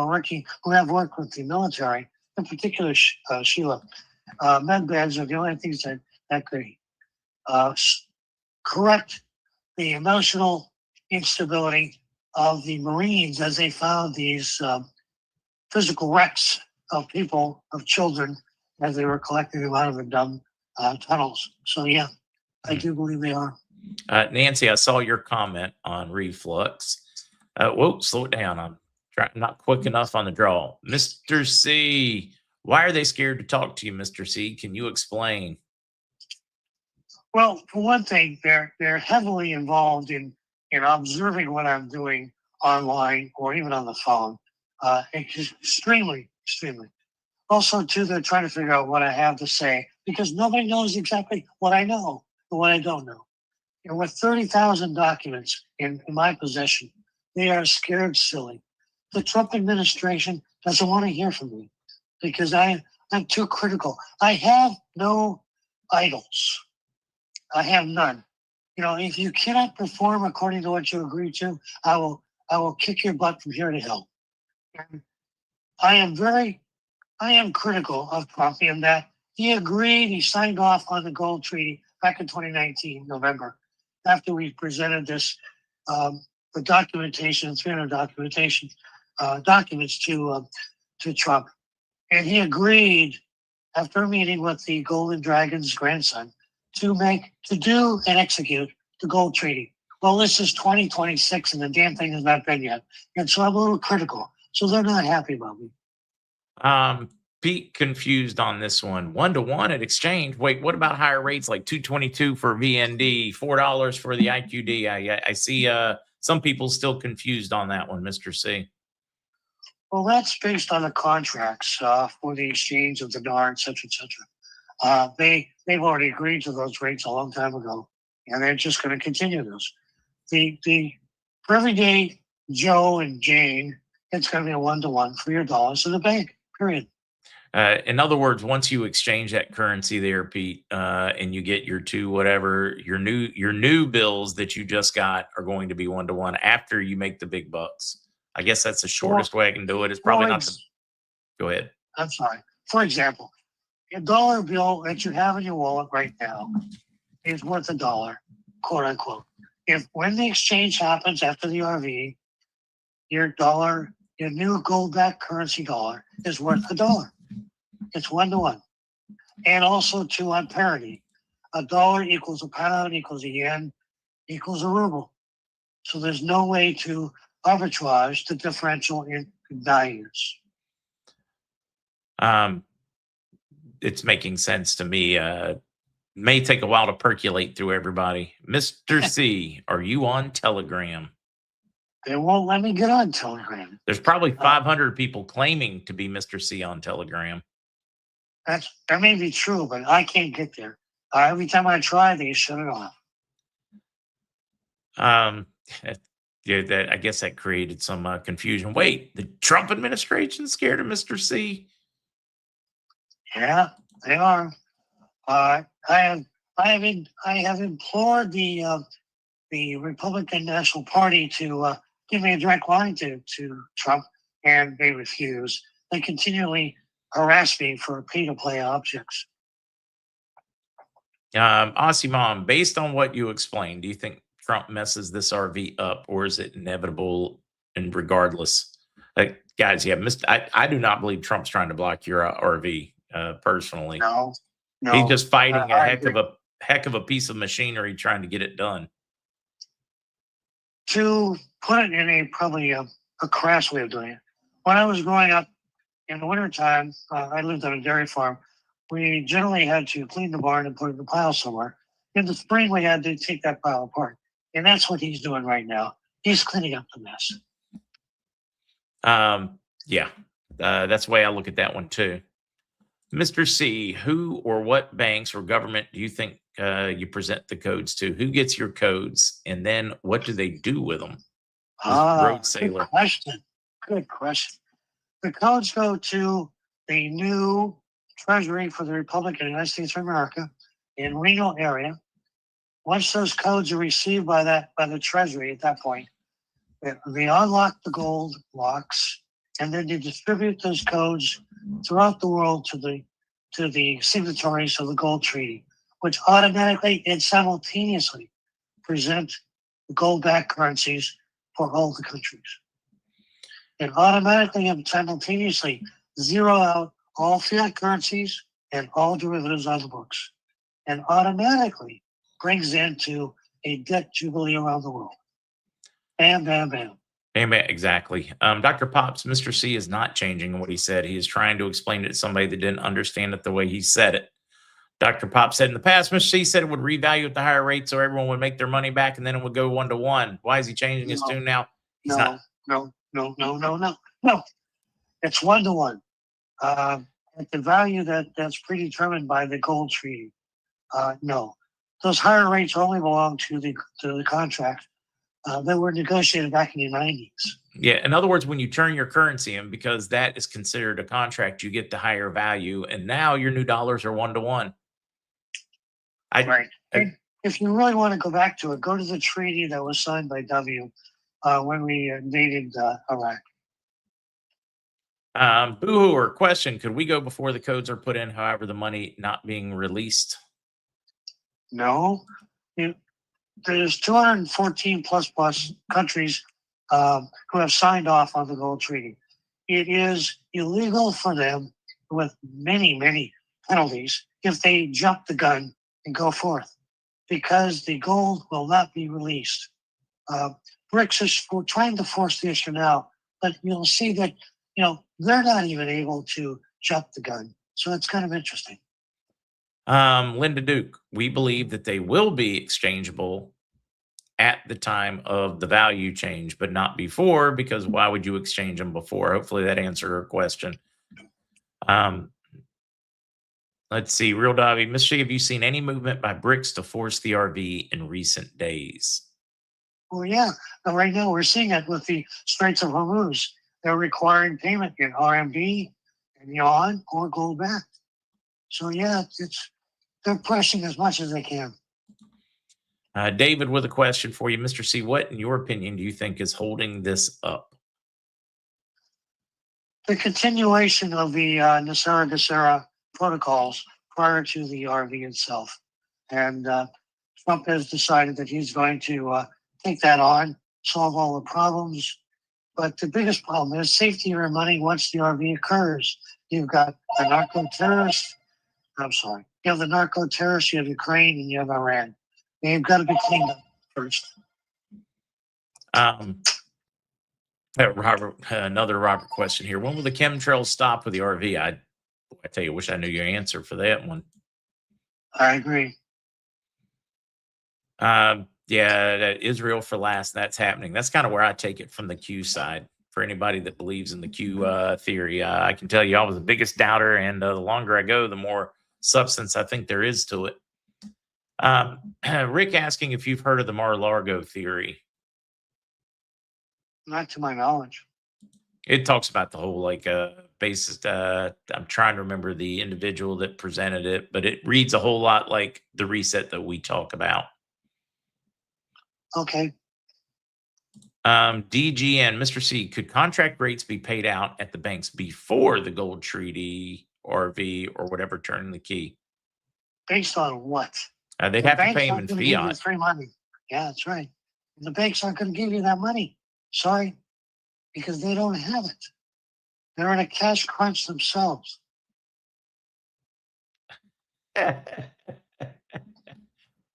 who have worked with the military, in particular, Sheila, med beds are the only things that could correct the emotional instability of the Marines as they found these physical wrecks of people, of children, as they were collecting them out of the dumb tunnels. So, yeah, I do believe they are. Nancy, I saw your comment on reflux. Whoa, slow it down. I'm not quick enough on the draw. Mr. C, why are they scared to talk to you, Mr. C? Can you explain? Well, for one thing, they're heavily involved in observing what I'm doing online or even on the phone. Extremely, extremely. Also, too, they're trying to figure out what I have to say because nobody knows exactly what I know and what I don't know. And with 30,000 documents in my possession, they are scared silly. the Trump administration doesn't want to hear from me because I'm too critical. I have no idols. I have none. If you cannot perform according to what you agreed to, I will kick your butt from here to hell. And I am critical of Trump in that he agreed, he signed off on the gold treaty back in 2019, November, after we presented this, the documentation, 300 documents to Trump. And he agreed after a meeting with the Golden Dragon's grandson to do and execute the gold treaty. Well, this is 2026 and the damn thing has not been yet. And so I'm a little critical. So they're not happy about me. Pete confused on this one. 1-to-1 at exchange. Wait, what about higher rates like $2.22 for VND, $4 for the IQD? I see some people still confused on that one, Mr. C. Well, that's based on the contracts for the exchange of the DAR, et cetera, et cetera. They've already agreed to those rates a long time ago, and they're just going to continue those. For everyday Joe and Jane, it's going to be a 1-to-1 for your dollars in the bank, period. In other words, once you exchange that currency there, Pete, and you get your your new bills that you just got are going to be 1-to-1 after you make the big bucks. I guess that's the shortest way I can do it. It's probably not. Go ahead. I'm sorry. For example, a dollar bill that you have in your wallet right now is worth $1, quote unquote. If when the exchange happens after the RV, your new gold-backed currency dollar is worth $1. It's 1-to-1. And also too on parity. $1 equals a pound, equals a yen, equals a ruble. So there's no way to arbitrage the differential in values. It's making sense to me. May take a while to percolate through everybody. Mr. C, are you on Telegram? They won't let me get on Telegram. There's probably 500 people claiming to be Mr. C on Telegram. That may be true, but I can't get there. Every time I try, they shut it off. Yeah, I guess that created some confusion. Wait, the Trump administration's scared of Mr. C? Yeah, they are. I have implored the Republican National Party to give me a direct line to Trump, and they refuse. They continually harass me for pay-to-play objects. Aussie Mom, based on what you explained, do you think Trump messes this RV up, or is it inevitable and regardless? Like, guys, yeah, I do not believe Trump's trying to block your RV personally. No. He's just fighting a heck of a piece of machinery trying to get it done. To put it in probably a crass way of doing it, when I was growing up in the wintertime, I lived on a dairy farm. We generally had to clean the barn and put it in a pile somewhere. In the spring, we had to take that pile apart. And that's what he's doing right now. He's cleaning up the mess. Yeah, that's the way I look at that one too. Mr. C, who or what banks or government do you think you present the codes to? Who gets your codes? And then what do they do with them? Road Sailor. Good question. The codes go to the new Treasury for the Republic of the United States of America in Reno area. Once those codes are received by the Treasury at that point, they unlock the gold locks, and then they distribute those codes throughout the world to the signatories of the gold treaty, which automatically and simultaneously present the gold-backed currencies for all the countries. And automatically and simultaneously zero out all fiat currencies and all derivatives on the books, and automatically brings into a debt jubilee around the world. Bam, bam, bam. Bam, bam, exactly. Dr. Pops, Mr. C is not changing what he said. He is trying to explain it to somebody that didn't understand it the way he said it. Dr. Pops said in the past, Mr. C said it would revalue at the higher rate so everyone would make their money back and then it would go 1-to-1. Why is he changing his tune now? No. It's 1-to-1. At the value that's predetermined by the gold treaty. No. Those higher rates only belong to the contract that were negotiated back in the 90s. Yeah. In other words, when you turn your currency in, because that is considered a contract, you get the higher value, and now your new dollars are 1 to 1. Right. And if you really want to go back to it, go to the treaty that was signed by W when we invaded Iraq. Boohoo or question: could we go before the codes are put in? However, the money not being released. No, there's 214 plus countries who have signed off on the gold treaty. It is illegal for them, with many penalties, if they jump the gun and go forth, because the gold will not be released. BRICS is trying to force the issue now, but you'll see that they're not even able to jump the gun. So it's kind of interesting. Linda Duke, we believe that they will be exchangeable at the time of the value change, but not before, because why would you exchange them before? Hopefully that answered her question. Let's see, Real Doggy, Miss G, have you seen any movement by BRICS to force the RV in recent days? Well, yeah. But right now we're seeing it with the Straits of Hormuz. They're requiring payment in RMB and yuan or gold back. So yeah, they're pressing as much as they can. David with a question for you. Mr. C, what, in your opinion, do you think is holding this up? The continuation of the Nasara protocols prior to the RV itself. And Trump has decided that he's going to take that on, solve all the problems. But the biggest problem is safety or money once the RV occurs. You've got the narco-terrorists. I'm sorry. You have the narco-terrorists, you have Ukraine, and you have Iran. They've got to be cleaned up first. Robert, another Robert question here. When will the chemtrails stop with the RV? I tell you, wish I knew your answer for that one. I agree. Yeah, Israel for last. That's happening. That's kind of where I take it from the Q side. For anybody that believes in the Q theory, I can tell you I was the biggest doubter, and the longer I go, the more substance I think there is to it. Rick asking if you've heard of the Mar-a-Lago theory. Not to my knowledge. It talks about the whole basis. I'm trying to remember the individual that presented it, but it reads a whole lot like the reset that we talk about. Okay. DG and Mr. C, could contract rates be paid out at the banks before the gold treaty, RV, or whatever turning the key? Based on what? They'd have to pay them in fiat. Free money. Yeah, that's right. The banks aren't going to give you that money. Sorry, because they don't have it. They're in a cash crunch themselves.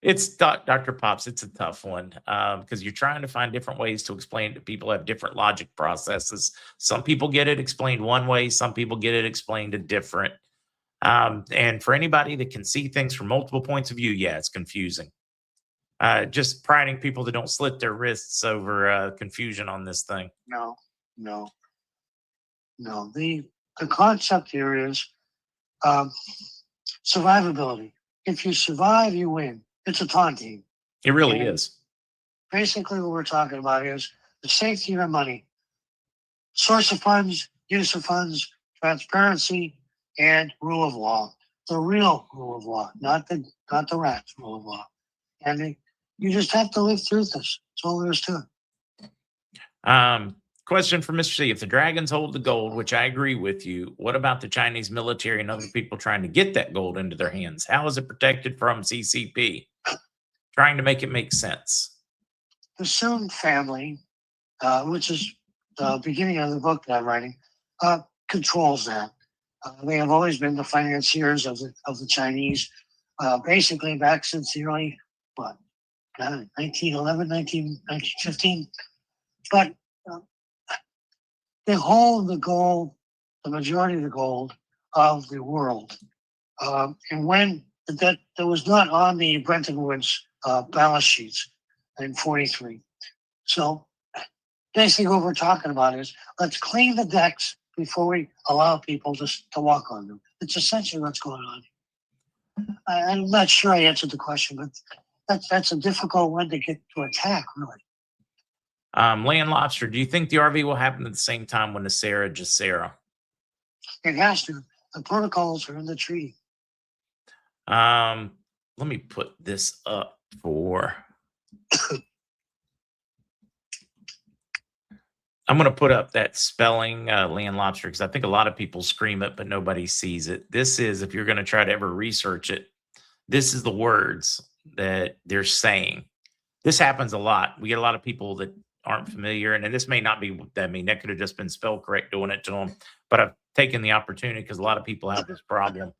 It's Dr. Pops. It's a tough one because you're trying to find different ways to explain to people have different logic processes. Some people get it explained one way. Some people get it explained a different. And for anybody that can see things from multiple points of view, yeah, it's confusing. Just priding people that don't slit their wrists over confusion on this thing. No. The concept here is survivability. If you survive, you win. It's a taunting. It really is. Basically, what we're talking about is the safety of your money, source of funds, use of funds, transparency, and rule of law. The real rule of law, not the rat's rule of law. And you just have to live through this. That's all there is to it. Question for Mr. C. If the dragons hold the gold, which I agree with you, what about the Chinese military and other people trying to get that gold into their hands? How is it protected from CCP? Trying to make it make sense. The Soon family, which is the beginning of the book that I'm writing, controls that. They have always been the financiers of the Chinese, basically back since the early, 1911, 1915. But they hold the gold, the majority of the gold of the world. And when that was not on the Bretton Woods balance sheets in 43. So basically what we're talking about is let's clean the decks before we allow people to walk on them. It's essentially what's going on. I'm not sure I answered the question, but that's a difficult one to get to attack, really. Land Lobster, do you think the RV will happen at the same time when the Sarah Jacera? It has to. The protocols are in the treaty. Let me put this up for. I'm going to put up that spelling Land Lobster because I think a lot of people scream it, but nobody sees it. This is, if you're going to try to ever research it, this is the words that they're saying. This happens a lot. We get a lot of people that aren't familiar, and this may not be what that mean. That could have just been spell correct doing it to them, but I've taken the opportunity because a lot of people have this problem.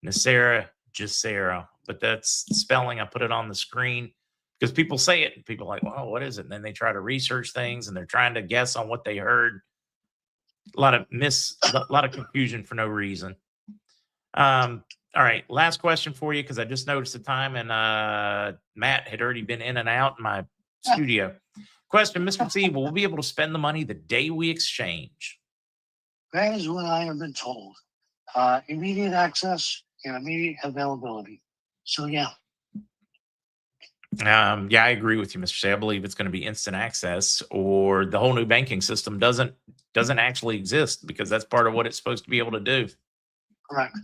Nasera, Jacera, but that's spelling. I put it on the screen because people say it and people are like, well, what is it? And then they try to research things and they're trying to guess on what they heard. A lot of confusion for no reason. All right, last question for you because I just noticed the time and Matt had already been in and out in my studio. Question, Mr. C, will we be able to spend the money the day we exchange? That is what I have been told. Immediate access and immediate availability. So yeah. Yeah, I agree with you, Mr. C. I believe it's going to be instant access, or the whole new banking system doesn't actually exist because that's part of what it's supposed to be able to do. Correct.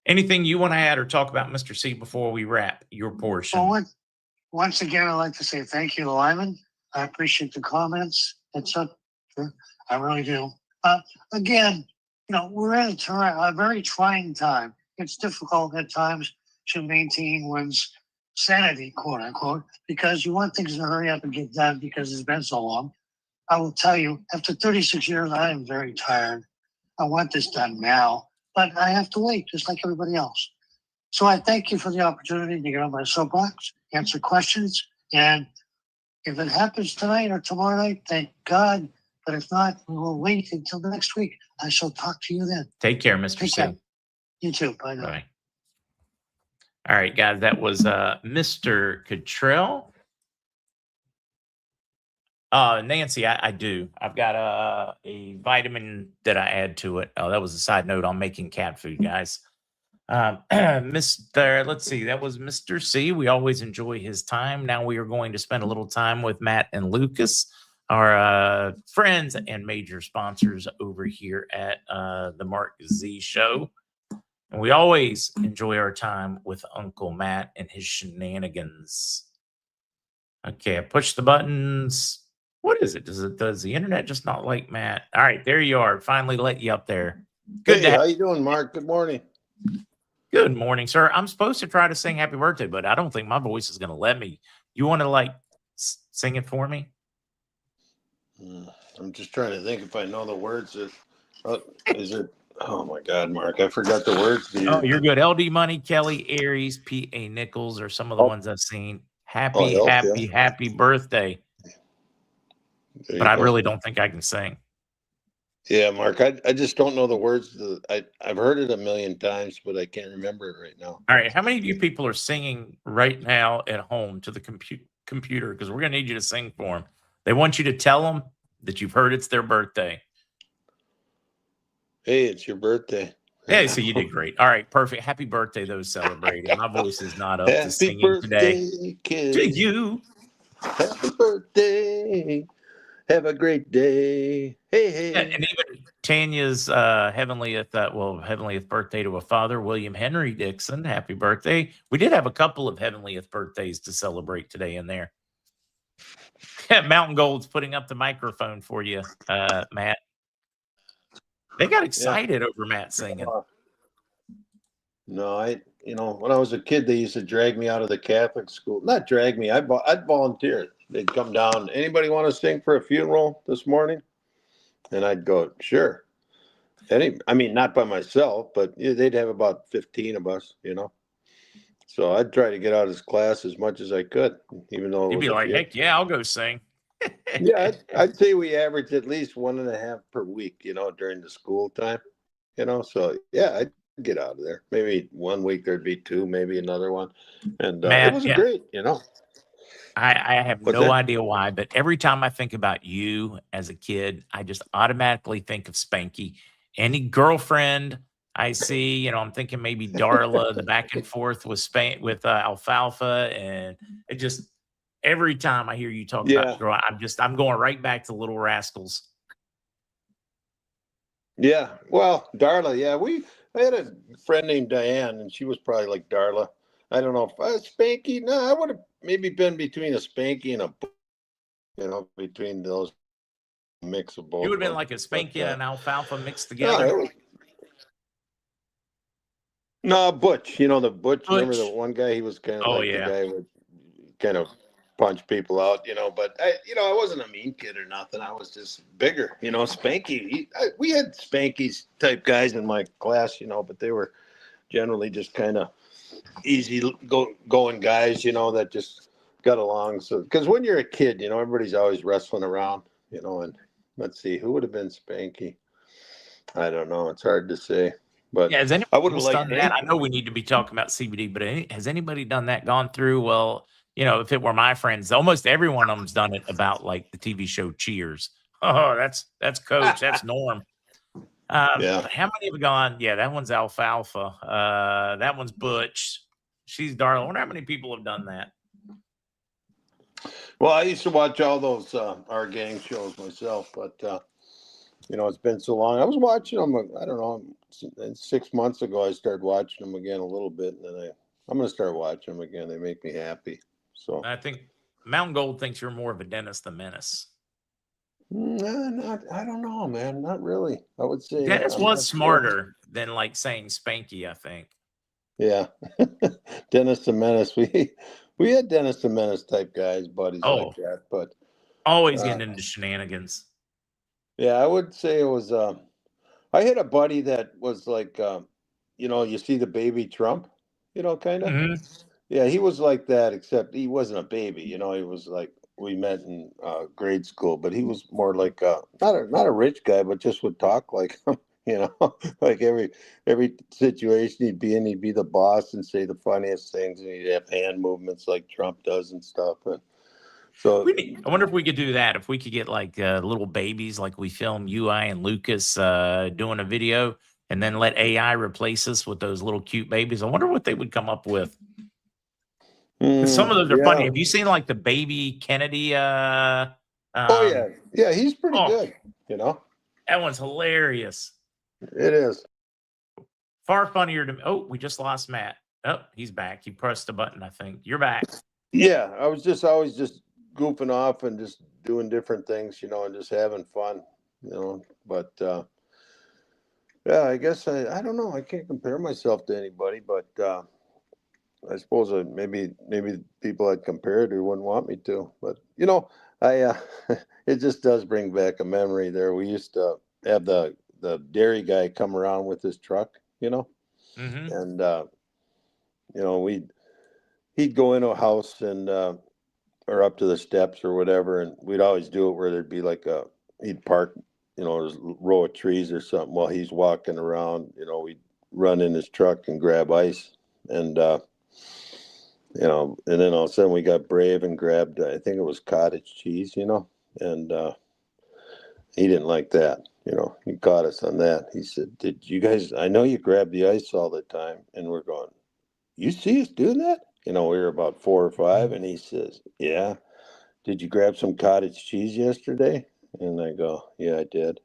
Anything you want to add or talk about, Mr. C, before we wrap your portion? Well, once again, I'd like to say thank you, Lyman. I appreciate the comments, etc. I really do. Again, we're in a very trying time. It's difficult at times to maintain one's sanity, quote unquote, because you want things to hurry up and get done because it's been so long. I will tell you, after 36 years, I am very tired. I want this done now, but I have to wait, just like everybody else. So I thank you for the opportunity to get on my soapbox, answer questions, and if it happens tonight or tomorrow night, thank God. But if not, we will wait until next week. I shall talk to you then. Take care, Mr. Take C. care. You too. Bye now. Bye. All right, guys, that was Mr. Cottrell. Nancy, I do. I've got a vitamin that I add to it. Oh, that was a side note on making cat food, guys. Let's see, that was Mr. C. We always enjoy his time. Now we are going to spend a little time with Matt and Lucas, our friends and major sponsors over here at the MarkZ show. And we always enjoy our time with Uncle Matt and his shenanigans. Okay, I push the buttons. What is it? Does the internet just not like Matt? All right, there you are. Finally let you up there. Good. Hey, how you doing, Mark? Good morning. Good morning, sir. I'm supposed to try to sing happy birthday, but I don't think my voice is going to let me. You want to sing it for me? I'm just trying to think if I know the words. Is it? Oh my God, Mark, I forgot the words. Oh, you're good. LD Money, Kelly, Aries, P.A. Nichols are some of the ones I've seen. Happy birthday. But I really don't think I can sing. Yeah, Mark, I just don't know the words. I've heard it a million times, but I can't remember it right now. All right. How many of you people are singing right now at home to the computer? Because we're going to need you to sing for them. They want you to tell them that you've heard it's their birthday. Hey, it's your birthday. Yeah, so you did great. All right, perfect. Happy birthday, those celebrating. My voice is not up to singing today. Kid. To you. Happy birthday. Have a great day. Hey. Yeah, and even Tanya's heavenliest birthday to a father, William Henry Dixon. Happy birthday. We did have a couple of heavenliest birthdays to celebrate today in there. Mountain Gold's putting up the microphone for you, Matt. They got excited over Matt singing. No, when I was a kid, they used to drag me out of the Catholic school. Not drag me. I'd volunteer. They'd come down. Anybody want to sing for a funeral this morning? And I'd go, sure. Not by myself, but they'd have about 15 of us, So I'd try to get out of his class as much as I could, even though you'd be like, heck yeah, I'll go sing. Yeah, I'd say we averaged at least 1.5 per week, during the school time, So yeah, I'd get out of there. Maybe 1 week there'd be 2, maybe another one, and it was great, I have no idea why, but every time I think about you as a kid, I just automatically think of Spanky. Any girlfriend I see, I'm thinking maybe Darla, the back and forth with Alfalfa, and it just Every time I hear you talk Yeah. about girl, I'm going right back to Little Rascals. Yeah. Well, Darla. Yeah, I had a friend named Diane, and she was probably like Darla. I don't know if Spanky. No, I would have maybe been between a Spanky and between those mix of both. You would have been of like a them. Spanky and an Alfalfa mixed No, together. No, Butch. The Butch. Remember the Butch. one guy? He was kind of Oh, like yeah. the guy who would kind of punch people out. But I wasn't a mean kid or nothing. I was just bigger. Spanky. We had Spankies type guys in my class. But they were generally just kind of easy going guys. That just got along. So because when you're a kid, everybody's always wrestling around. And let's see, who would have been Spanky? I don't know. It's hard to say. But Yeah, has I anybody would have else liked done that? I know we need to be talking about CBD, but has anybody done that? Gone through? Well, if it were my friends, almost every one of them's done it about like the TV show Cheers. Oh, that's Coach, that's Norm. Yeah. But how many have gone? Yeah, that one's Alfalfa. That one's Butch. She's Darla. I wonder how many people have done that. Well, I used to watch all those our gang shows myself, but it's been so long. I was watching them. I don't know. 6 months ago, I started watching them again a little bit, and then I'm going to start watching them again. They make me happy. So I think Mountain Gold thinks you're more of a Dennis the Menace. I don't know, man. Not really. I would say Dennis I'm was not smarter than like saying Spanky, I think. Yeah, Dennis the Menace. We had Dennis the Menace type guys, buddies like that. But always getting into shenanigans. Yeah, I would say it was. I had a buddy that was like, you see the baby Trump, kind of. Mm-hmm. Yeah, he was like that, except he wasn't a baby. He was like we met in grade school, but he was more like not a rich guy, but just would talk like him. Like every situation he'd be in, he'd be the boss and say the funniest things, and he'd have hand movements like Trump does and stuff. And so I wonder if we could do that. If we could get like little babies, like we film UI and Lucas doing a video, and then let AI replace us with those little cute babies. I wonder what they would come up with. Some of those are funny. Have you seen like the baby Kennedy? Oh yeah, he's pretty good. That one's hilarious. It is. Far funnier to me. Oh, we just lost Matt. Oh, he's back. He pressed a button, I think. You're back. Yeah, I was always just goofing off and just doing different things, and just having fun, But yeah, I guess I don't know. I can't compare myself to anybody, but I suppose maybe people I'd compare to wouldn't want me to. But I it just does bring back a memory there. We used to have the dairy guy come around with his truck, Mm-hmm. and he'd go into a house and or up to the steps or whatever, and we'd always do it where there'd be like he'd park, there's a row of trees or something while he's walking around. We'd run in his truck and grab ice, and and then all of a sudden we got brave and grabbed, I think it was cottage cheese, and he didn't like that. He caught us on that. He said, "Did you guys? I know you grab the ice all the time," and we're going, "You see us doing that?" We were about 4 or 5, and he says, "Yeah. Did you grab some cottage cheese yesterday?" And I go, "Yeah, I did."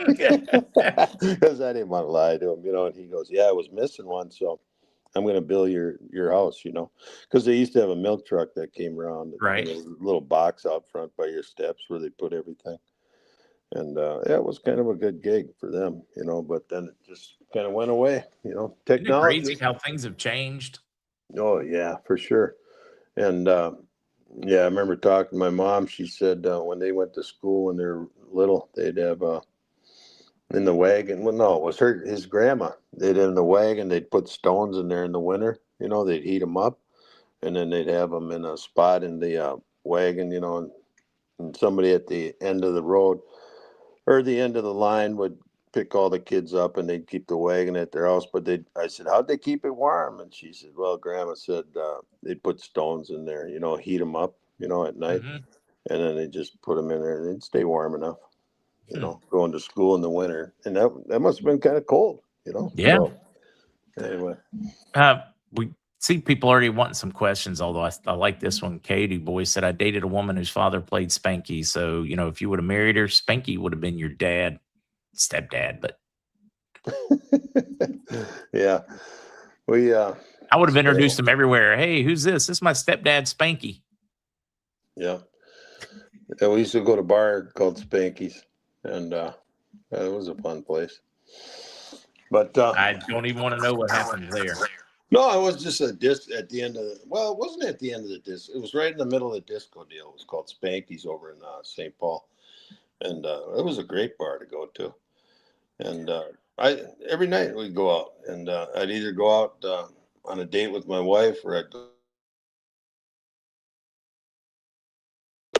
Because I didn't want to lie to him, and he goes, "Yeah, I was missing one, so I'm going to build your house," because they used to have a milk truck that came around, Right? A little box out front by your steps where they put everything. And yeah, it was kind of a good gig for them, but then it just kind of went away, technology. Isn't it crazy how things have changed? Oh, yeah, for sure. And yeah, I remember talking to my mom. She said when they went to school when they were little, they'd have in the wagon. Well, no, it was his grandma. They'd in the wagon. They'd put stones in there in the winter. They'd heat them up, and then they'd have them in a spot in the wagon. And somebody at the end of the road or the end of the line would pick all the kids up, and they'd keep the wagon at their house. But I said, "How'd they keep it warm?" And she said, "Well, Grandma said they'd put stones in there, heat them up, at night, Mm-hmm. and then they just put them in there, and they'd stay warm enough, going to school in the winter." And that must have been kind of cold, Yeah. So, anyway, See, people already wanting some questions, although I like this one. Katie Boy said, I dated a woman whose father played Spanky. So, if you would have married her, Spanky would have been your stepdad. But Yeah. We I would have introduced him everywhere. Hey, who's this? This is my stepdad, Spanky. Yeah. We used to go to a bar called Spanky's, and it was a fun place. But I don't even want to know what happened there. No, it was just a disc at the end of it wasn't at the end of the disc. It was right in the middle of the disco deal. It was called Spanky's over in St. Paul. And it was a great bar to go to. And every night we'd go out, and I'd either go out on a date with my wife, or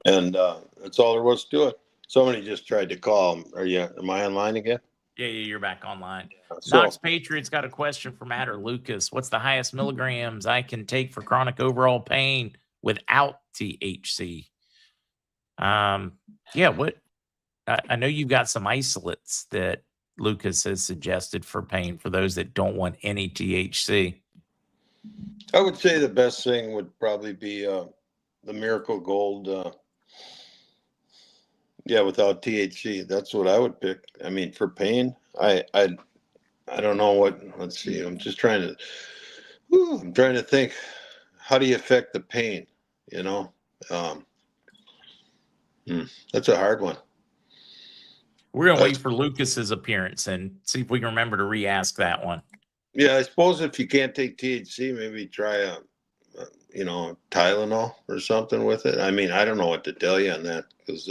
that's all there was to it. Somebody just tried to call. Am I online again? Yeah, you're back online. So, Knox Patriots got a question from Adder Lucas. What's the highest milligrams I can take for chronic overall pain without THC? What? I know you've got some isolates that Lucas has suggested for pain for those that don't want any THC. I would say the best thing would probably be the Miracle Gold. Without THC, that's what I would pick. I mean, for pain, I don't know what. Let's see. I'm just trying to think. How do you affect the pain? That's a hard one. We're gonna wait for Lucas's appearance and see if we can remember to re-ask that one. Yeah, I suppose if you can't take THC, maybe try Tylenol or something with it. I mean, I don't know what to tell you on that, because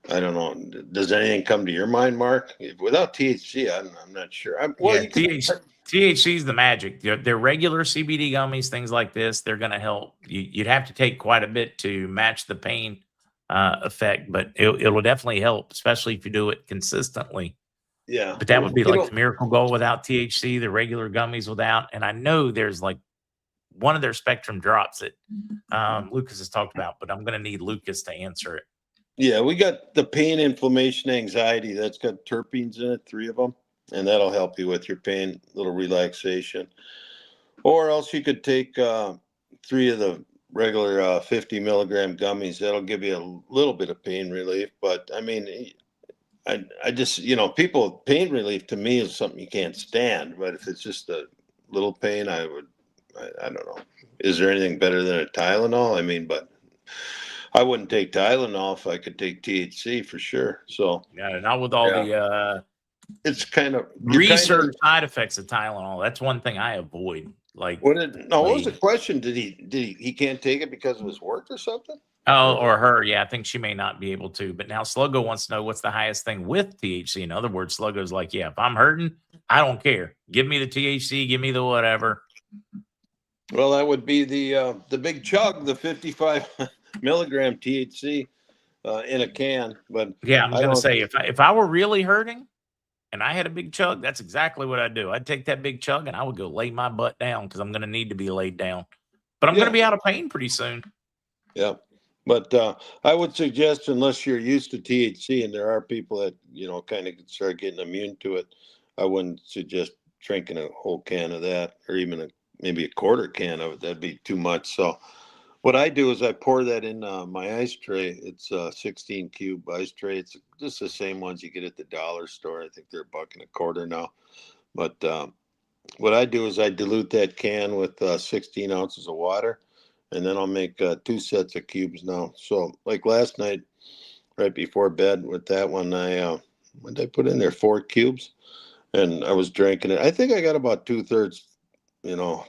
I don't know. Does anything come to your mind, Mark? Without THC, I'm not sure. THC is the magic. They're regular CBD gummies, things like this. They're going to help. You'd have to take quite a bit to match the pain effect, but it'll definitely help, especially if you do it consistently. Yeah. But that would be like the Miracle Gold without THC, the regular gummies without. And I know there's like one of their Spectrum drops that Lucas has talked about, but I'm going to need Lucas to answer it. Yeah, we got the pain, inflammation, anxiety. That's got terpenes in it, 3 of them, and that'll help you with your pain, little relaxation. Or else you could take 3 of the regular 50 milligram gummies. That'll give you a little bit of pain relief. But I mean, I just, pain relief to me is something you can't stand. But if it's just a little pain, I don't know. Is there anything better than a Tylenol? I mean, but I wouldn't take Tylenol if I could take THC for sure. So not with all the it's kind of research side effects of Tylenol. That's one thing I avoid. Like, what was the question? Did he can't take it because of his work or something? Oh, or her. Yeah, I think she may not be able to. But now Sluggo wants to know what's the highest thing with THC. In other words, Sluggo's like, yeah, if I'm hurting, I don't care. Give me the THC. Give me the whatever. Well, that would be the big chug, the 55 milligram THC in a can. But yeah, I'm gonna say if I were really hurting and I had a big chug, that's exactly what I'd do. I'd take that big chug and I would go lay my butt down, because I'm gonna need to be laid down. But I'm gonna be out of pain pretty soon. Yeah. But I would suggest, unless you're used to THC, and there are people that kind of start getting immune to it, I wouldn't suggest drinking a whole can of that, or even maybe a quarter can of it. That'd be too much. So what I do is I pour that in my ice tray. It's a 16 cube ice tray. It's just the same ones you get at the dollar store. I think they're $1.25 now. But what I do is I dilute that can with 16 ounces of water, and then I'll make 2 sets of cubes now. So like last night, right before bed with that one, what did I put in there? 4 cubes, and I was drinking it. I think I got about 2/3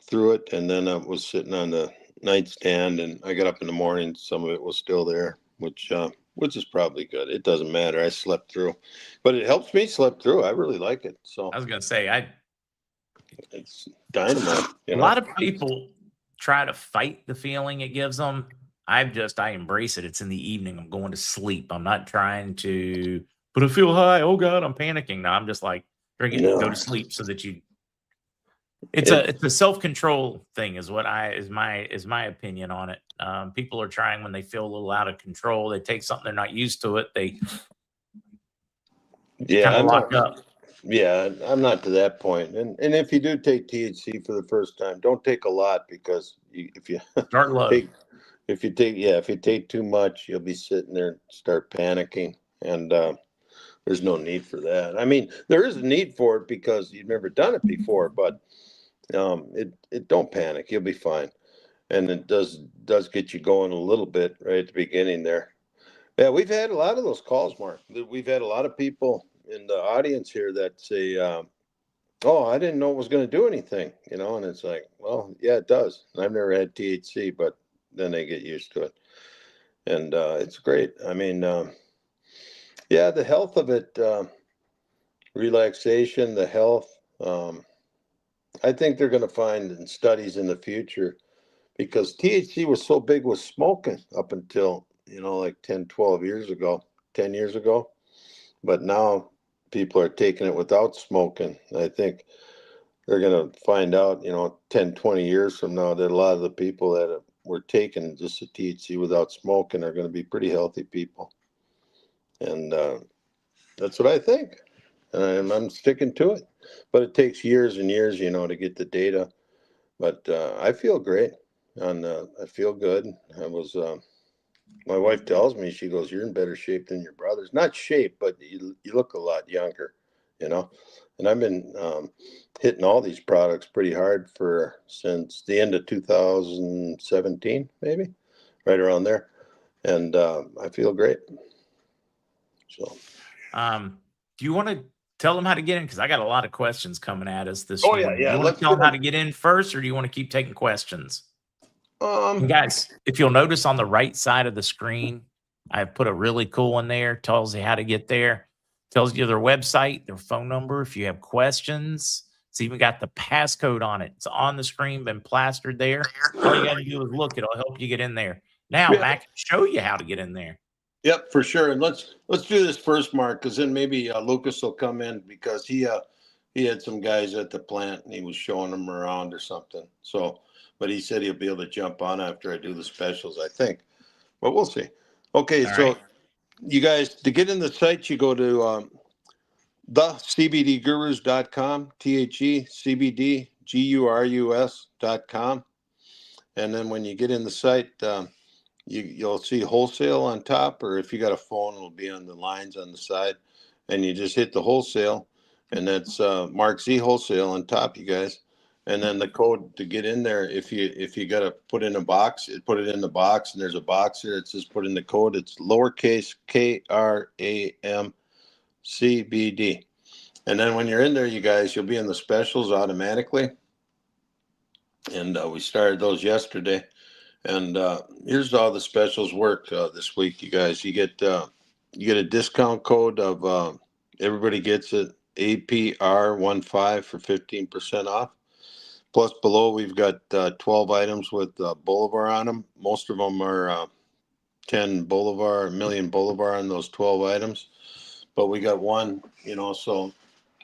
through it, and then I was sitting on the nightstand, and I got up in the morning, some of it was still there, which is probably good. It doesn't matter. I slept through, but it helps me sleep through. I really like it. So I was gonna say, it's dynamite. A lot of people try to fight the feeling it gives them. I embrace it. It's in the evening. I'm going to sleep. I'm not trying to, but I feel high. Oh God, I'm panicking. No, I'm just like, drink it, go to sleep, so that you. It's a self-control thing, is my opinion on it. People are trying, when they feel a little out of control, they take something they're not used to it. They kind of lock up. Yeah, I'm not to that point. And if you do take THC for the first time, don't take a lot because if you Start low. if you take too much, you'll be sitting there and start panicking. And there's no need for that. I mean, there is a need for it because you've never done it before, but it don't panic. You'll be fine. And it does get you going a little bit right at the beginning there. Yeah, we've had a lot of those calls, Mark. We've had a lot of people in the audience here that say, "Oh, I didn't know it was going to do anything," and it's like, well, yeah, it does. I've never had THC, but then they get used to it, and it's great. I mean, yeah, the health of it, relaxation, the health. I think they're going to find in studies in the future because THC was so big with smoking up until, like 10, 12 years ago, 10 years ago. But now people are taking it without smoking. I think they're going to find out, 10, 20 years from now that a lot of the people that were taking just a THC without smoking are going to be pretty healthy people. And that's what I think. And I'm sticking to it. But it takes years and years, to get the data. But I feel great. And I feel good. My wife tells me, she goes, "You're in better shape than your brothers." Not shape, but you look a lot younger, you know. And I've been hitting all these products pretty hard since the end of 2017, maybe right around there. And I feel great. So, Do you want to tell them how to get in? Because I got a lot of questions coming at us this oh yeah, morning. Do yeah. you want Let's to tell get them how them. to get in first, or do you want to keep taking questions? And Um, guys, if you'll notice on the right side of the screen, I've put a really cool one there. Tells you how to get there. Tells you their website, their phone number. If you have questions, it's even got the passcode on it. It's on the screen, been plastered there. All you got to do is look. It'll help you get in there. Now, yeah, Mac, show you how to get in there. yep, for sure. And let's do this first, Mark, because then maybe Lucas will come in because he had some guys at the plant and he was showing them around or something. So, but he said he'll be able to jump on after I do the specials, I think. But we'll see. Okay, All so right. you guys, to get in the site, you go to thecbdgurus.com, thecbdgurus.com. And then when you get in the site, you'll see wholesale on top, or if you got a phone, it'll be on the lines on the side. And you just hit the wholesale, and that's MarkZ wholesale on top, you guys. And then the code to get in there, if you got to put in a box, put it in the box, and there's a box here that says put in the code. It's lowercase KRAMCBD. And then when you're in there, you guys, you'll be in the specials automatically. And we started those yesterday. And here's how the specials work this week, you guys. You get a discount code of everybody gets it APR15 for 15% off. Plus below we've got 12 items with Bolivar on them. Most of them are 10 Bolivar, a million Bolivar on those 12 items. But we got one, so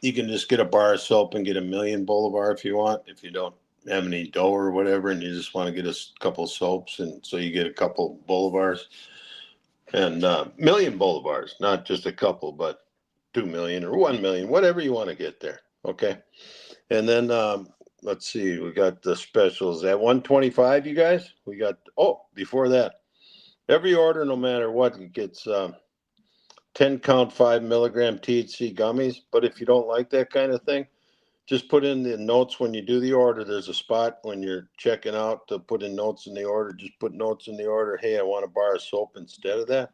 you can just get a bar of soap and get a million Bolivar if you want. If you don't have any dough or whatever, and you just want to get a couple of soaps, and so you get a couple Bolivars and million Bolivars, not just a couple, but 2 million or 1 million, whatever you want to get there. Okay, and then let's see, we got the specials at 125. You guys, we got. Oh, before that, every order, no matter what, gets 10 count 5 milligram THC gummies. But if you don't like that kind of thing, just put in the notes when you do the order. There's a spot when you're checking out to put in notes in the order. Just put notes in the order. Hey, I want a bar of soap instead of that.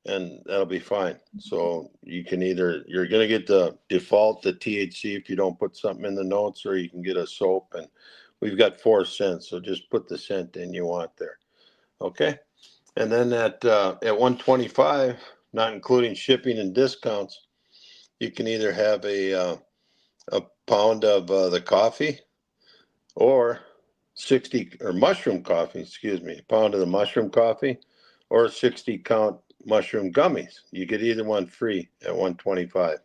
And that'll be fine. So you can you're going to get the default, the THC if you don't put something in the notes, or you can get a soap. And we've got 4 cents. So just put the cent in you want there. Okay. And then at 125, not including shipping and discounts, you can either have a pound of the coffee or 60 or mushroom coffee, excuse me, a pound of the mushroom coffee or 60 count mushroom gummies. You get either one free at 125.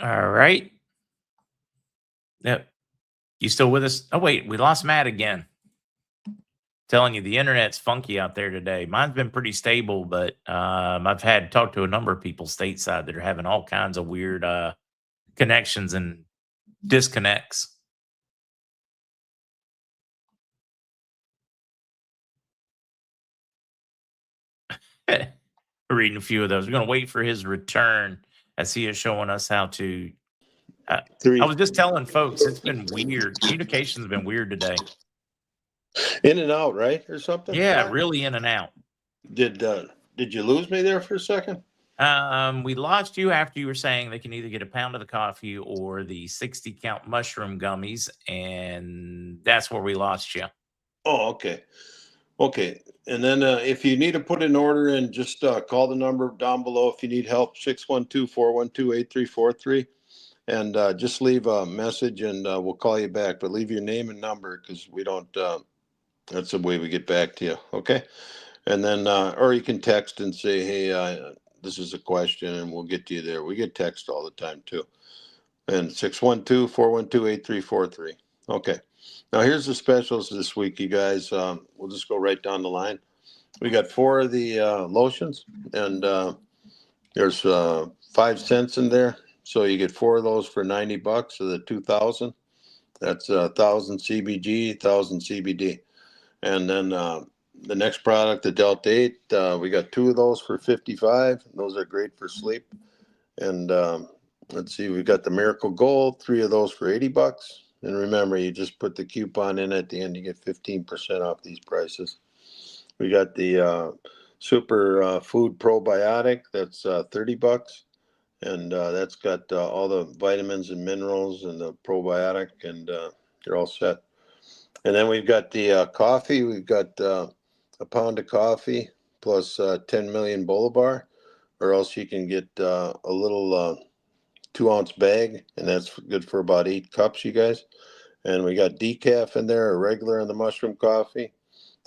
All right. Yep. You still with us? Oh, wait, we lost Matt again. Telling you, the internet's funky out there today. Mine's been pretty stable, but I've had talked to a number of people stateside that are having all kinds of weird connections and disconnects. Reading a few of those. We're going to wait for his return as he is showing us how to. I was just telling folks, it's been weird. Communication's been weird today. In and out, right, or something? Yeah, really in and out. Did you lose me there for a second? We lost you after you were saying they can either get a pound of the coffee or the 60 count mushroom gummies, and that's where we lost you. Oh, okay. Okay. And then if you need to put an order in, just call the number down below if you need help, 612-412-8343. And just leave a message and we'll call you back. But leave your name and number because we don't, that's the way we get back to you. Okay. And then, or you can text and say, hey, this is a question and we'll get to you there. We get text all the time too. And 612-412-8343. Okay. Now here's the specials this week, you guys. We'll just go right down the line. We got 4 of the lotions, and there's 5 cents in there. So you get 4 of those for $90 of the 2,000. That's 1,000 CBG, 1,000 CBD. And then the next product, the Delta 8, we got 2 of those for $55. Those are great for sleep. And let's see, we've got the Miracle Gold, 3 of those for $80. And remember, you just put the coupon in at the end, you get 15% off these prices. We got the Super Food Probiotic, that's $30. And that's got all the vitamins and minerals and the probiotic, and they're all set. And then we've got the coffee. We've got a pound of coffee plus 10 million Bolivar, or else you can get a little 2-ounce bag, and that's good for about 8 cups, you guys. And we got decaf in there, a regular in the mushroom coffee,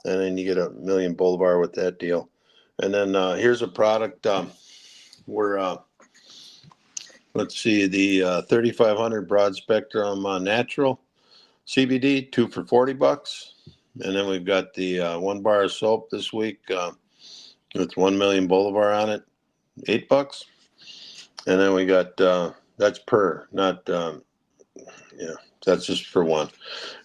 and then you get a million Bolivar with that deal. And then here's a product where let's see, the 3,500 broad spectrum natural CBD, 2 for $40. And then we've got the 1 bar of soap this week with 1 million Bolivar on it, $8. And then we got that's per, not that's just for 1.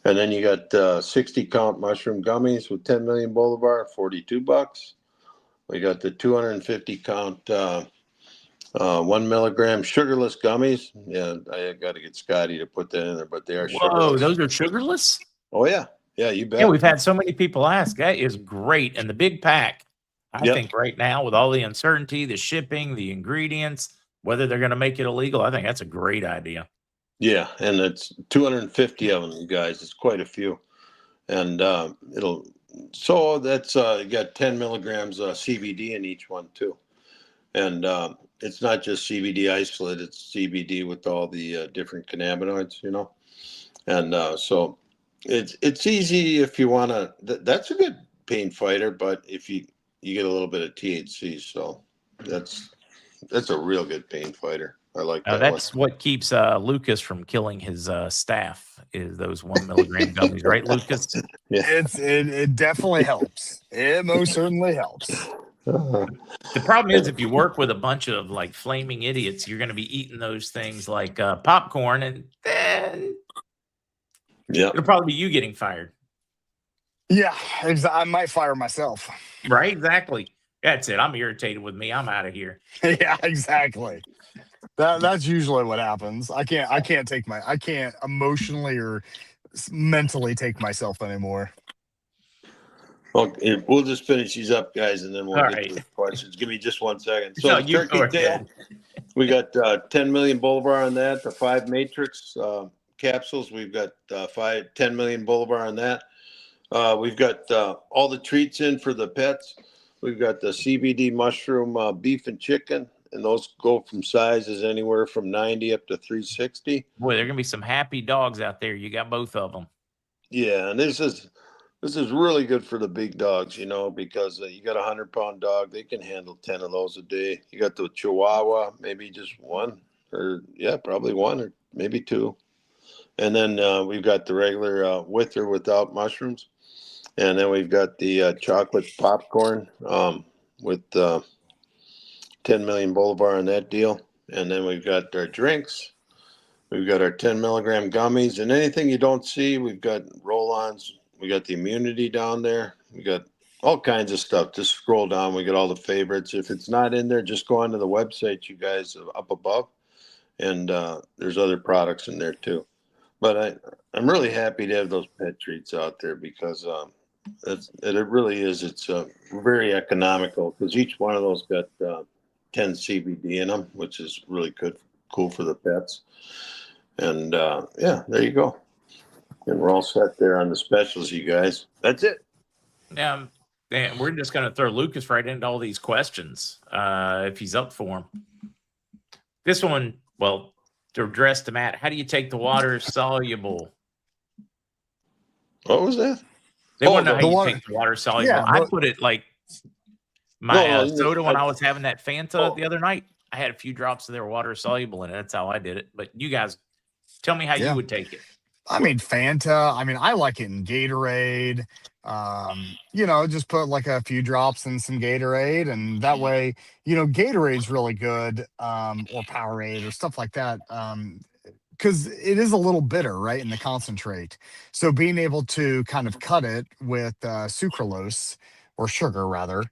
And then you got 60 count mushroom gummies with 10 million Bolivar, $42. We got the 250 count 1 milligram sugarless gummies. Yeah, I got to get Scotty to put that in there, but they are Whoa, sugarless. those are sugarless? Oh yeah, yeah, you bet. Yeah, we've had so many people ask. That is great. And the big pack, I Yep. think right now with all the uncertainty, the shipping, the ingredients, whether they're going to make it illegal, I think that's a great idea. Yeah, and it's 250 of them, you guys. It's quite a few, and so that's you got 10 milligrams CBD in each one too, and it's not just CBD isolate; it's CBD with all the different cannabinoids, and so it's easy if you want to. That's a good pain fighter, but if you get a little bit of THC, so that's a real good pain fighter. I like that That's one. what keeps Lucas from killing his staff is those 1 milligram gummies, right, Lucas? Yeah. It definitely helps. It most certainly helps. The problem is if you work with a bunch of like flaming idiots, you're going to be eating those things like popcorn, and then Yeah. it'll probably be you getting fired. Yeah, I might fire myself. Right? Exactly. That's it. I'm irritated with me. I'm out of here. Yeah, exactly. That's usually what happens. I can't emotionally or mentally take myself anymore. Okay, we'll just finish these up, guys, and then we'll All get right. to the questions. Give me just 1 second. So No, the you turkey go tail, ahead. we got 10 million Bolivar on that. The 5 matrix capsules, we've got 10 million Bolivar on that. We've got all the treats in for the pets. We've got the CBD mushroom beef and chicken, and those go from sizes anywhere from 90 up to 360. Boy, there are going to be some happy dogs out there. You got both of them. Yeah, and this is really good for the big dogs, because you got a 100-pound dog, they can handle 10 of those a day. You got the Chihuahua, maybe just 1, or probably 1 or maybe 2. And then we've got the regular with or without mushrooms. And then we've got the chocolate popcorn with 10 million Boulevard on that deal. And then we've got our drinks. We've got our 10 milligram gummies. And anything you don't see, we've got roll-ons. We got the immunity down there. We got all kinds of stuff. Just scroll down. We got all the favorites. If it's not in there, just go onto the website, you guys, up above. And there's other products in there too. But I'm really happy to have those pet treats out there because it really is. It's very economical because each one of those got 10 CBD in them, which is really good, cool for the pets. And yeah, there you go. And we're all set there on the specials, you guys. That's it. And we're just going to throw Lucas right into all these questions if he's up for them. This one, well, to address to Matt, how do you take the water soluble? What was that? They want to know the how you water- take the water soluble. Yeah, I put it like my No, soda when I was having that Fanta Oh. the other night. I had a few drops of their water soluble in it. That's how I did it. But you guys, tell me how Yeah. you would take it. I mean, Fanta. I mean, I like it in Gatorade. Just put like a few drops in some Gatorade, and that way, Gatorade's really good, or Powerade or stuff like that. Because it is a little bitter, right, in the concentrate. So being able to kind of cut it with sucralose or sugar rather,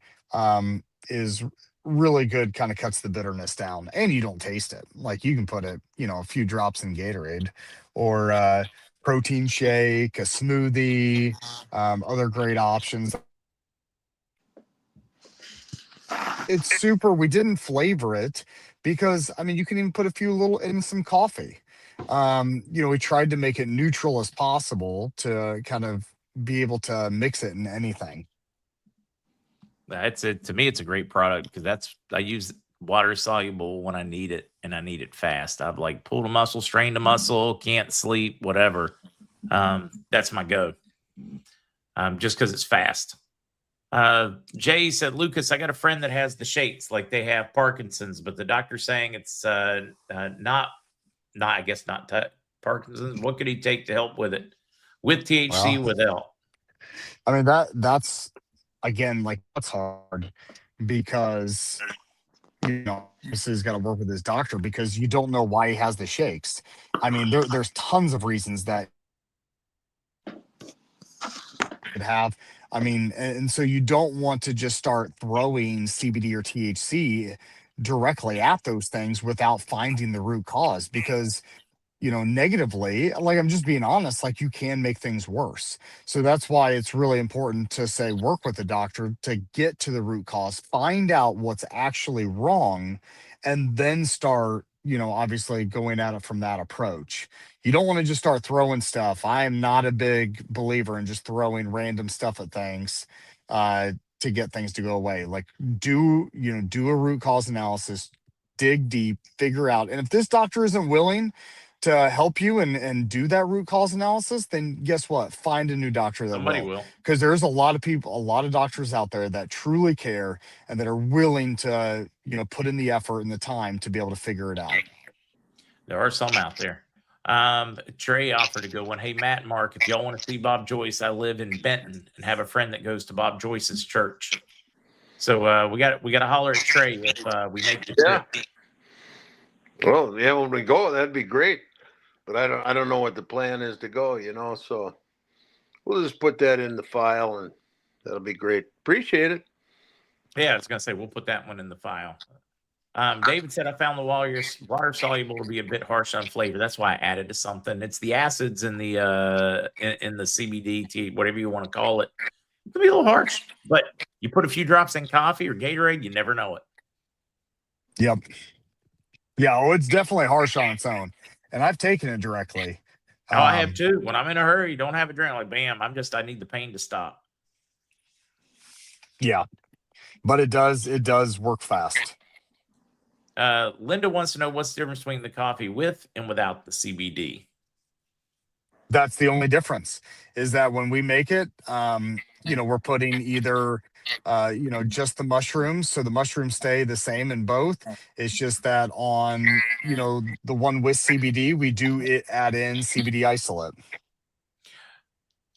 is really good. Kind of cuts the bitterness down, and you don't taste it. Like you can put it, a few drops in Gatorade or protein shake, a smoothie, other great options. It's super. We didn't flavor it because I mean you can even put a few little in some coffee. We tried to make it neutral as possible to kind of be able to mix it in anything. That's it. To me, it's a great product because I use water soluble when I need it and I need it fast. I've like pulled a muscle, strained a muscle, can't sleep, whatever. That's my go. Just because it's fast. Jay said, Lucas, I got a friend that has the shakes, like they have Parkinson's, but the doctor's saying it's not I guess not Parkinson's. What could he take to help with it? With THC, Well, without? I mean that's again like that's hard because this is got to work with his doctor because you don't know why he has the shakes. I mean there's tons of reasons that could have. I mean, and so you don't want to just start throwing CBD or THC directly at those things without finding the root cause because negatively, like I'm just being honest, like you can make things worse. So that's why it's really important to say work with the doctor to get to the root cause, find out what's actually wrong, and then start, obviously going at it from that approach. You don't want to just start throwing stuff. I am not a big believer in just throwing random stuff at things to get things to go away. Like do a root cause analysis, dig deep, figure out. And if this doctor isn't willing to help you and do that root cause analysis, then guess what? Find a new doctor that Somebody will. will. Because there's a lot of people, a lot of doctors out there that truly care and that are willing to, put in the effort and the time to be able to figure it out. There are some out there. Trey offered a good one. Hey, Matt and Mark, if y'all want to see Bob Joyce, I live in Benton and have a friend that goes to Bob Joyce's church. So we got to holler at Trey if we make the trip. Well, yeah, when we go, that'd be great. But I don't know what the plan is to go, so we'll just put that in the file and that'll be great. Appreciate it. Yeah, I was gonna say we'll put that one in the file. David said I found the water soluble to be a bit harsh on flavor. That's why I added to something. It's the acids in the in the CBD, whatever you want to call it. It can be a little harsh, but you put a few drops in coffee or Gatorade, you never know it. Yep. Yeah, it's definitely harsh on its own. And I've taken it directly. I have too. When I'm in a hurry, don't have a drink. Like, bam, I need the pain to stop. Yeah. But it does work fast. Linda wants to know what's the difference between the coffee with and without the CBD. That's the only difference is that when we make it, we're putting either, just the mushrooms. So the mushrooms stay the same in both. It's just that on, the one with CBD, we do add in CBD isolate.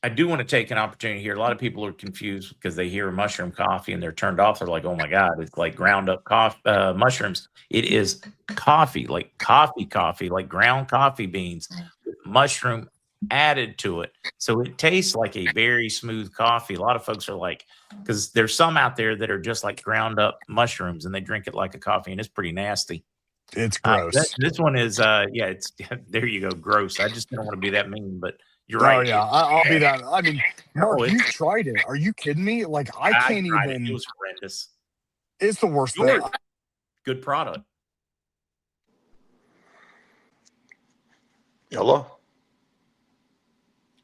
I do want to take an opportunity here. A lot of people are confused because they hear mushroom coffee and they're turned off. They're like, "Oh my god, it's like ground up coffee, mushrooms." It is coffee, like coffee, like ground coffee beans with mushroom added to it. So it tastes like a very smooth coffee. A lot of folks are like, because there's some out there that are just like ground up mushrooms and they drink it like a coffee, and it's pretty nasty. It's gross. This one is, yeah, it's there you go, gross. I just don't want to be that mean, but you're Oh right. yeah, I'll be that. I mean, Mark, it's- you've tried it. Are you kidding me? Like I can't tried even. It was horrendous. It's the worst thing. Yours, good product. Hello?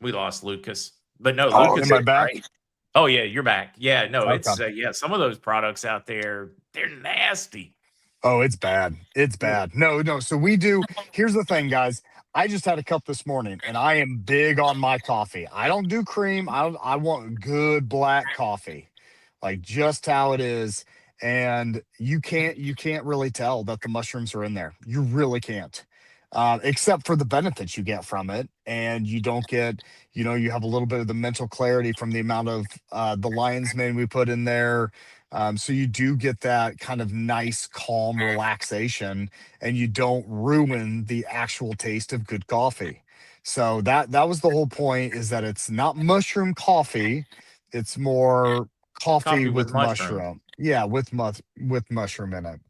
We lost Lucas, but no, Oh, Lucas am I is back? great. Oh yeah, you're back. Yeah, no, Okay. it's yeah. Some of those products out there, they're nasty. Oh, it's bad. It's bad. No. So here's the thing, guys. I just had a cup this morning and I am big on my coffee. I don't do cream. I want good black coffee, like just how it is. And you can't really tell that the mushrooms are in there. You really can't. Except for the benefits you get from it. And you don't get, you have a little bit of the mental clarity from the amount of the lion's mane we put in there. So you do get that kind of nice, calm relaxation, and you don't ruin the actual taste of good coffee. So that was the whole point, is that it's not mushroom coffee, it's more coffee Coffee with with mushroom. mushroom. Yeah, with mushroom in it.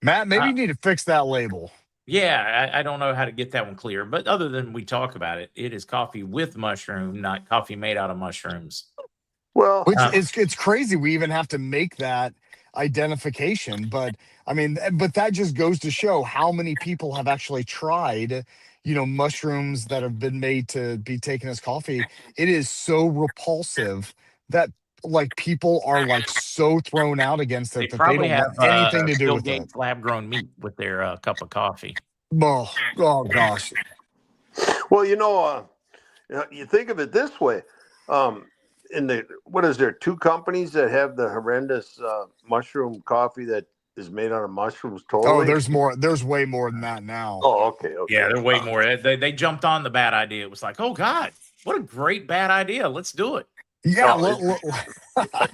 Matt, maybe you need to fix that label. Yeah, I don't know how to get that one clear, but other than we talk about it, it is coffee with mushroom, not coffee made out of mushrooms. Well, Which it's crazy we even have to make that identification, but I mean, but that just goes to show how many people have actually tried, mushrooms that have been made to be taken as coffee. It is so repulsive that like people are like so thrown out against They it that they probably don't have want anything to do Bill with it. Gates lab grown meat with their cup of coffee. Oh gosh. well, you think of it this way. What is there, two companies that have the horrendous mushroom coffee that is made out of mushrooms totally? Oh, there's more. There's way more than that now. Oh, okay. Yeah, they're way more. They jumped on the bad idea. It was like, oh God, what a great bad idea. Let's do it. Yeah, No,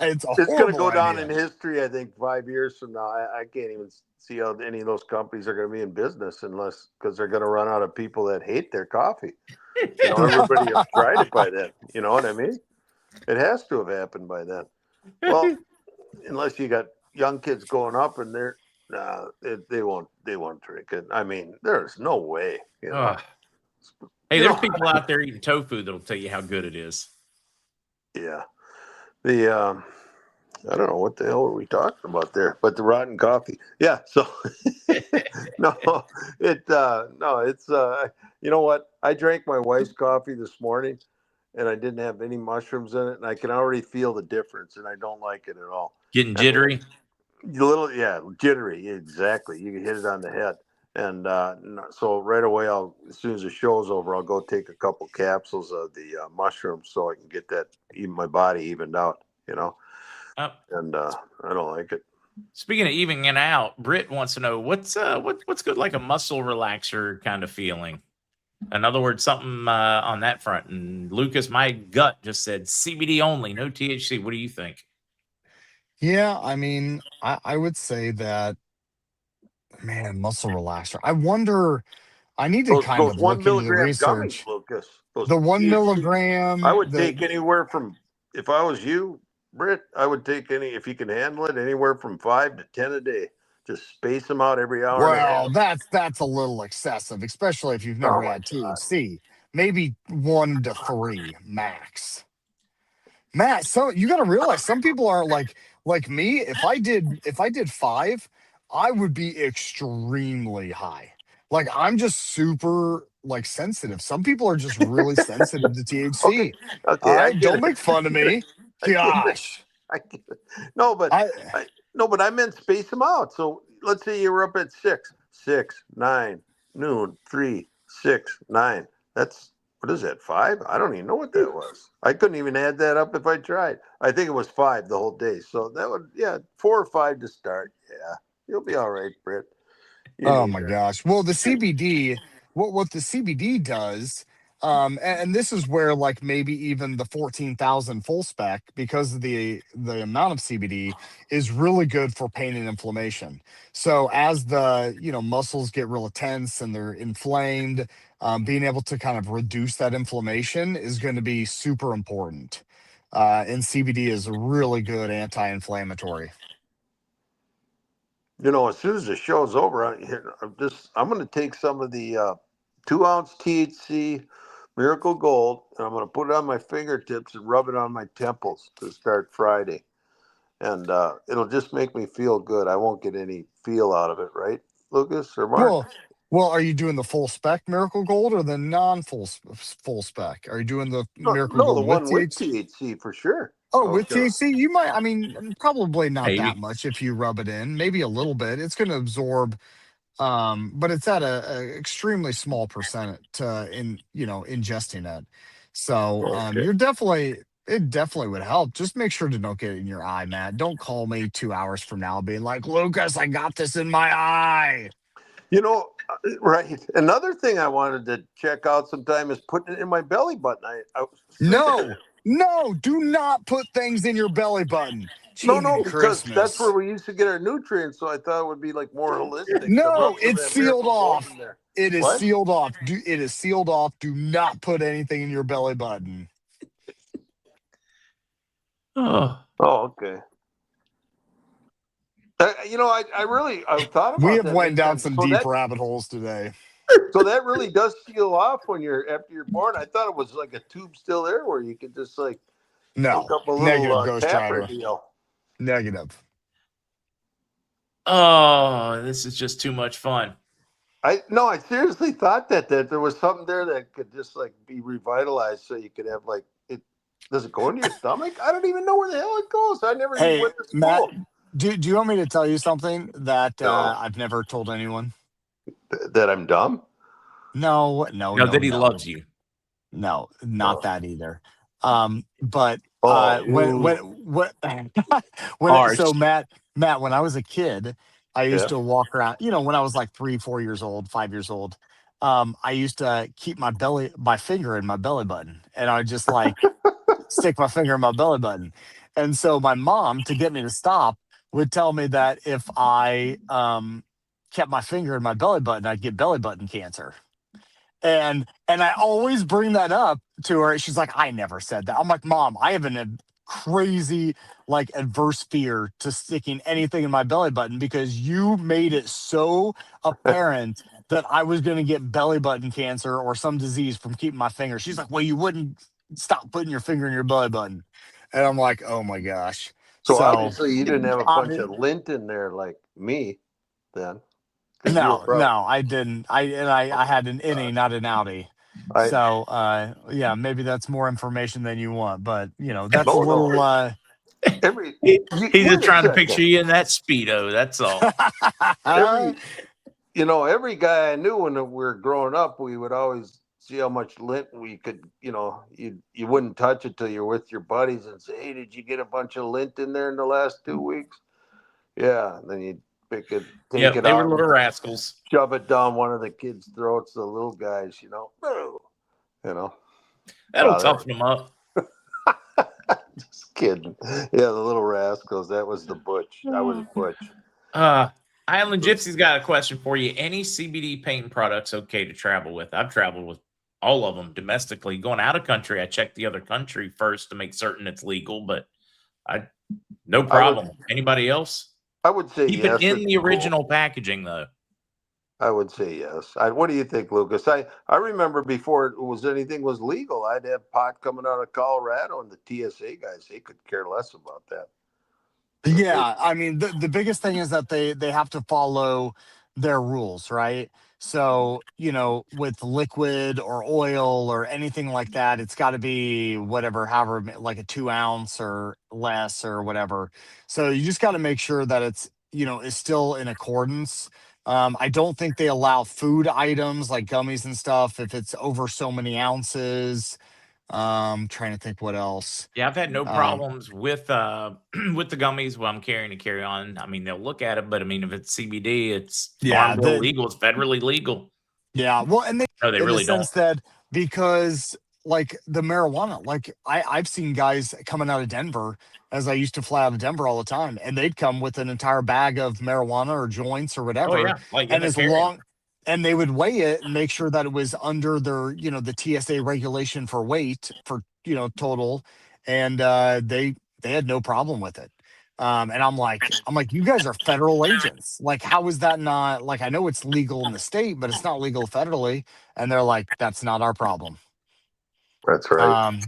it's a It's going to go horrible down idea. in history, I think, 5 years from now. I can't even see how any of those companies are going to be in business because they're going to run out of people that hate their coffee. Everybody has tried it by then. You know what I mean? It has to have happened by then. Well, unless you got young kids going up and they won't drink it. I mean, there's no way. Hey, there's people out there eating tofu that'll tell you how good it is. Yeah. I don't know what the hell are we talking about there, but the rotten coffee. Yeah. So it's you know what? I drank my wife's coffee this morning and I didn't have any mushrooms in it, and I can already feel the difference, and I don't like it at all. Getting jittery. Jittery. Exactly. You can hit it on the head. And so right away, as soon as the show's over, I'll go take a couple capsules of the mushrooms so I can get that my body evened out, and I don't like it. Speaking of evening it out, Britt wants to know what's good, like a muscle relaxer kind of feeling. In other words, something on that front. And Lucas, my gut just said CBD only, no THC. What do you think? Yeah, I mean, I would say that, man, muscle relaxer. I wonder. I need to Those kind of 1 look into the milligram research. gummies, Lucas. The 1 milligram. I would take anywhere from, if I was you, Britt, I would take if you can handle it, anywhere from 5 to 10 a day. Just space them out every hour. Well, that's a little excessive, especially if you've never had THC. Maybe 1 to 3 max. Matt, so you got to realize some people aren't like me. If I did 5, I would be extremely high. Like I'm just super sensitive. Some people are just really sensitive to THC. Okay, All right, don't make fun of me. Gosh. I get it. No, but I meant space them out. So let's say you were up at 6, 9, noon, 3, 6, 9. That's, what is that, 5? I don't even know what that was. I couldn't even add that up if I tried. I think it was 5 the whole day. So that would, 4 or 5 to start. Yeah, you'll be all right, Britt. Oh my gosh. Well, the CBD, what the CBD does, And this is where like maybe even the 14,000 full spec, because of the amount of CBD, is really good for pain and inflammation. So as the muscles get real tense and they're inflamed, being able to kind of reduce that inflammation is going to be super important. And CBD is a really good anti-inflammatory. As soon as the show's over, I'm going to take some of the 2-ounce THC Miracle Gold, and I'm going to put it on my fingertips and rub it on my temples to start Friday. And it'll just make me feel good. I won't get any feel out of it, right, Lucas or Mark? Well, are you doing the full spec Miracle Gold or the non-full full spec? Are you doing the Miracle No, Gold the with one with THC? THC for sure. Oh, with THC, you might. I mean, probably not Maybe. that much if you rub it in. Maybe a little bit. It's going to absorb, but it's at a extremely small percent in ingesting it. So Okay. it definitely would help. Just make sure to don't get it in your eye, Matt. Don't call me 2 hours from now being like, Lucas, I got this in my eye. Right. Another thing I wanted to check out sometime is putting it in my belly button. No, do not put things in your belly button. No, Gee, because Christmas. that's where we used to get our nutrients. So I thought it would be like more holistic. No, it's sealed off. It is What? sealed off. It is sealed off. Do not put anything in your belly button. Oh, okay. I thought about We have that went many down times. some So deep that- rabbit holes today. So that really does seal off after you're born. I thought it was like a tube still there where you could just like No, hook up a negative, little Ghost tapper Rider. deal. Negative. oh, this is just too much fun. I seriously thought that there was something there that could just like be revitalized, so you could have like it. Does it go into your stomach? I don't even know where the hell it goes. I never even went to school. Matt, do you want me to tell you something that No. I've never told anyone? That I'm dumb? No, That he loves you. No, not that either. But so Matt, when I was a kid, I used to walk around, when I was like 3, 4 years old, 5 years old, I used to keep my finger in my belly button, and I would just like stick my finger in my belly button. And so my mom, to get me to stop, would tell me that if I kept my finger in my belly button, I'd get belly button cancer. And I always bring that up to her. She's like, I never said that. I'm like, Mom, I have a crazy, like, adverse fear to sticking anything in my belly button because you made it so apparent that I was going to get belly button cancer or some disease from keeping my finger. She's like, well, you wouldn't stop putting your finger in your belly button. And I'm like, oh my gosh. So obviously you didn't have a bunch of lint in there like me then. No, I didn't. I had an innie, not an outie. So maybe that's more information than you want, but that's a little. He's just trying to picture you in that Speedo. That's all. Every guy I knew when we were growing up, we would always see how much lint we could. You wouldn't touch it till you're with your buddies and say, "Hey, did you get a bunch of lint in there in the last 2 weeks?" Yeah, and then you'd pick it, take it they out, were little rascals. shove it down one of the kids' throats. The little guys, That'll toughen them up. Just kidding. Yeah, the little rascals. That was the butch. I was butch. Island Gypsy's got a question for you. Any CBD paint products okay to travel with? I've traveled with all of them domestically. Going out of country, I checked the other country first to make certain it's legal, but no problem. Anybody else? I would say Keep yes. it in the original packaging, though. I would say yes. What do you think, Lucas? I remember before anything was legal, I'd have pot coming out of Colorado, and the TSA guys, they could care less about that. Yeah, I mean, the biggest thing is that they have to follow their rules, right? So, with liquid or oil or anything like that, it's got to be however, like a 2 ounce or less or whatever. So you just got to make sure that it's, is still in accordance. I don't think they allow food items like gummies and stuff if it's over so many ounces. Trying to think what else. Yeah, I've had no problems with the gummies while I'm carrying a carry-on. I mean, they'll look at it, but I mean, if it's CBD, it's farm bill legal. It's federally legal. Yeah, well, and they really don't. That because like the marijuana, like I've seen guys coming out of Denver, as I used to fly out of Denver all the time, and they'd come with an entire bag of marijuana or joints or Oh whatever, yeah, like in and the as carry-on. long and they would weigh it and make sure that it was under their, the TSA regulation for weight for, total, and they had no problem with it. And I'm like, you guys are federal agents. Like, how is that not, like, I know it's legal in the state, but it's not legal federally. And they're like, that's not our problem. That's right.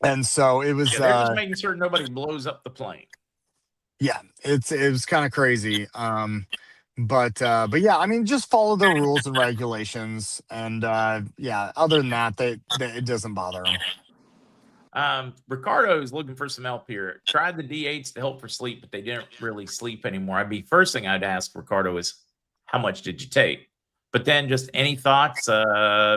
And so it was, Yeah, they're just making sure nobody blows up the plane. yeah, it was kind of crazy. But yeah, I mean, just follow the rules and regulations. And yeah, other than that, it doesn't bother them. Ricardo is looking for some help here. Tried the D8s to help for sleep, but they didn't really sleep anymore. First thing I'd ask Ricardo is, how much did you take? But then just any thoughts,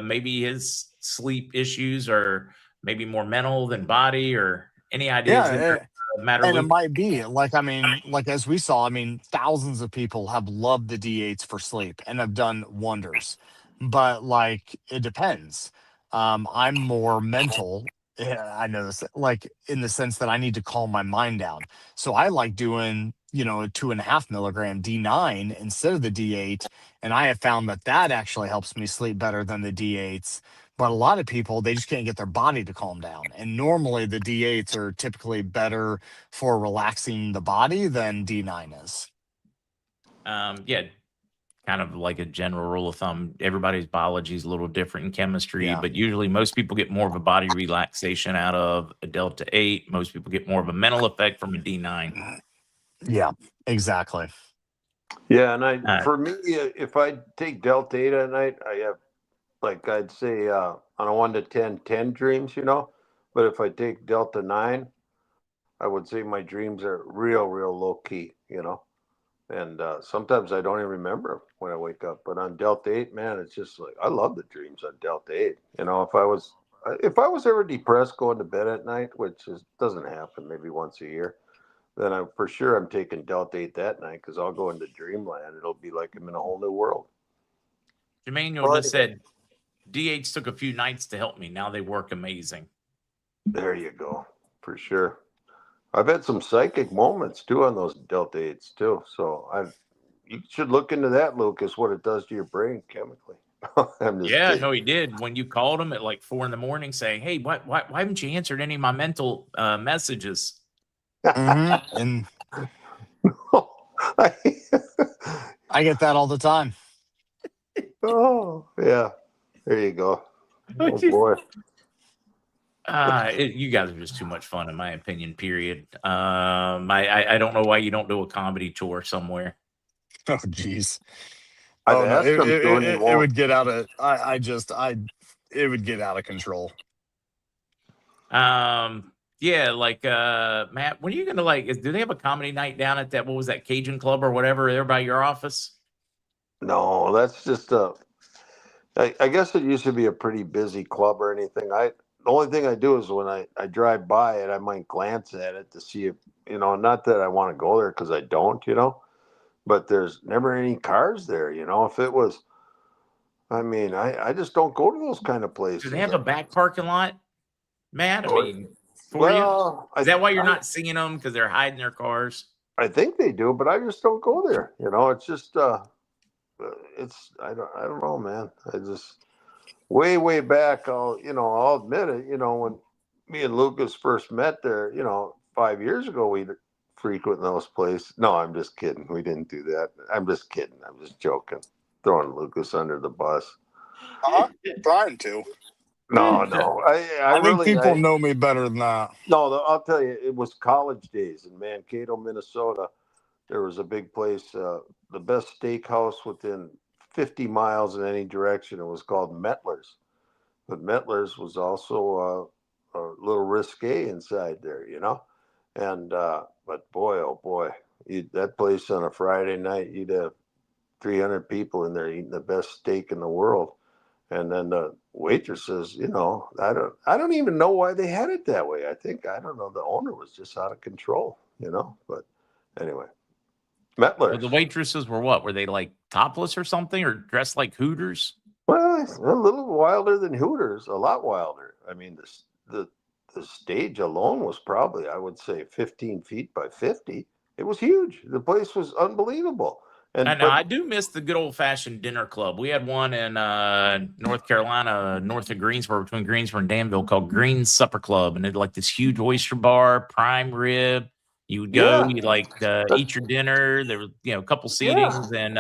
maybe his sleep issues or maybe more mental than body, or any ideas Yeah, there, matter, and it Luke? might be like, I mean, like as we saw, I mean, thousands of people have loved the D8s for sleep and have done wonders. But like, it depends. I'm more mental. Yeah, I know this, like in the sense that I need to calm my mind down. So I like doing, a 2.5 milligram D9 instead of the D8. And I have found that actually helps me sleep better than the D8s. But a lot of people, they just can't get their body to calm down. And normally the D8s are typically better for relaxing the body than D9 is. Yeah, kind of like a general rule of thumb. Everybody's biology is a little different in chemistry, Yeah. but usually most people get more of a body relaxation out of a Delta 8. Most people get more of a mental effect from a D9. Yeah, exactly. Yeah, and Uh, for me, if I take Delta 8 at night, I have, like, I'd say on a 1 to 10, 10 dreams, But if I take Delta 9, I would say my dreams are real, real low key. And sometimes I don't even remember when I wake up. But on Delta 8, man, it's just like, I love the dreams on Delta 8. If I was ever depressed going to bed at night, which doesn't happen, maybe once a year, then I'm taking Delta 8 that night, because I'll go into dreamland. It'll be like I'm in a whole new world. Jermaine Well, just said, D8s took a few nights to help me. Now they work amazing. there you go, for sure. I've had some psychic moments too on those Delta 8s too. So you should look into that, Lucas, what it does to your brain chemically. I'm just Yeah, kidding. no, he did. When you called him at like 4 a.m. saying, "Hey, why haven't you answered any of my mental messages?" And I get that all the time. Oh, yeah. There you go. Oh, boy. You guys are just too much fun, in my opinion. Period. I don't know why you don't do a comedy tour somewhere. Oh, geez. I've Oh no, asked him to, and he it won't. would get out of. It would get out of control. Yeah, like Matt, when are you gonna do they have a comedy night down at that, what was that, Cajun Club or whatever, there by your office? No, that's just I guess it used to be a pretty busy club or anything. The only thing I do is when I drive by it, I might glance at it to see if, not that I want to go there, because I don't, but there's never any cars there. If it was, I just don't go to those kind of places. Do they have a back parking lot, Matt? For you? Well, Is that why you're not seeing them, because they're hiding their cars? I think they do, but I just don't go there. It's just I don't know, man. I just way back. I'll admit it. When me and Lucas first met there, 5 years ago, we'd frequent those places. No, I'm just kidding. We didn't do that. I'm just kidding. I'm just joking. Throwing Lucas under the bus. Trying to. No. I think really, people know me better than that. No, I'll tell you, it was college days in Mankato, Minnesota. There was a big place, the best steakhouse within 50 miles in any direction. It was called Mettler's. But Mettler's was also a little risque inside there, And but boy, oh boy, that place on a Friday night, you'd have 300 people in there eating the best steak in the world. And then the waitresses, I don't even know why they had it that way. I don't know. The owner was just out of control, But anyway, Mettler's. Well, the waitresses were what? Were they like topless or something, or dressed like Hooters? Well, nice. A little wilder than Hooters, a lot wilder. I mean, the stage alone was probably, I would say, 15 feet by 50. It was huge. The place was unbelievable. I know. I do miss the good old fashioned dinner club. We had one in North Carolina, north of Greensboro, between Greensboro and Danville, called Green's Supper Club, and it had like this huge oyster bar, prime rib. You would go, you eat your dinner. There was a couple seatings and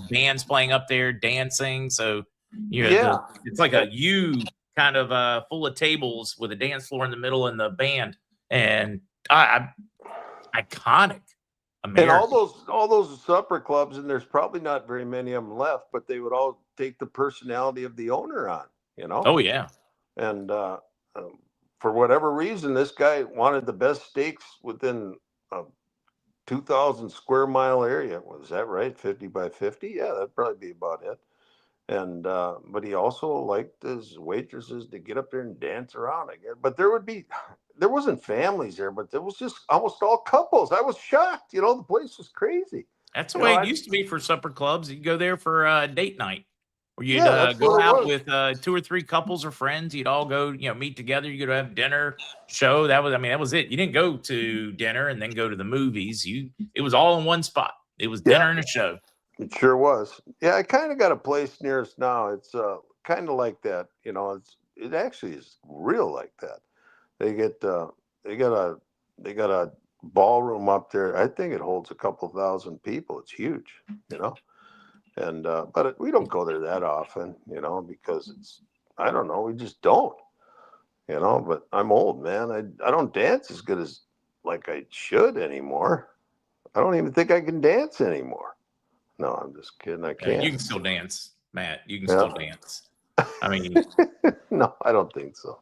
bands playing up there, dancing. So it's like a U kind of full of tables with a dance floor in the middle and the band, and iconic. American. And all those supper clubs, and there's probably not very many of them left, but they would all take the personality of the owner on, Oh yeah. And for whatever reason, this guy wanted the best steaks within a 2,000 square mile area. Was that right? 50 by 50? Yeah, that'd probably be about it. And but he also liked his waitresses to get up there and dance around again. But there wasn't families there, but there was just almost all couples. I was shocked. The place was crazy. That's the way it used to be for supper clubs. You'd go there for date night, or you'd go out with 2 or 3 couples or friends. You'd all go, meet together. You go to have dinner, show. That was it. You didn't go to dinner and then go to the movies. It was all in one spot. It was dinner and a show. It sure was. Yeah, I kind of got a place near us now. It's kind of like that. It actually is real like that. They got a ballroom up there. I think it holds a couple thousand people. It's huge, And but we don't go there that often, because I don't know, we just don't, But I'm old, man. I don't dance as good as like I should anymore. I don't even think I can dance anymore. No, I'm just kidding. I can't. You can still dance, Matt. You can still dance. I mean, no, I don't think so.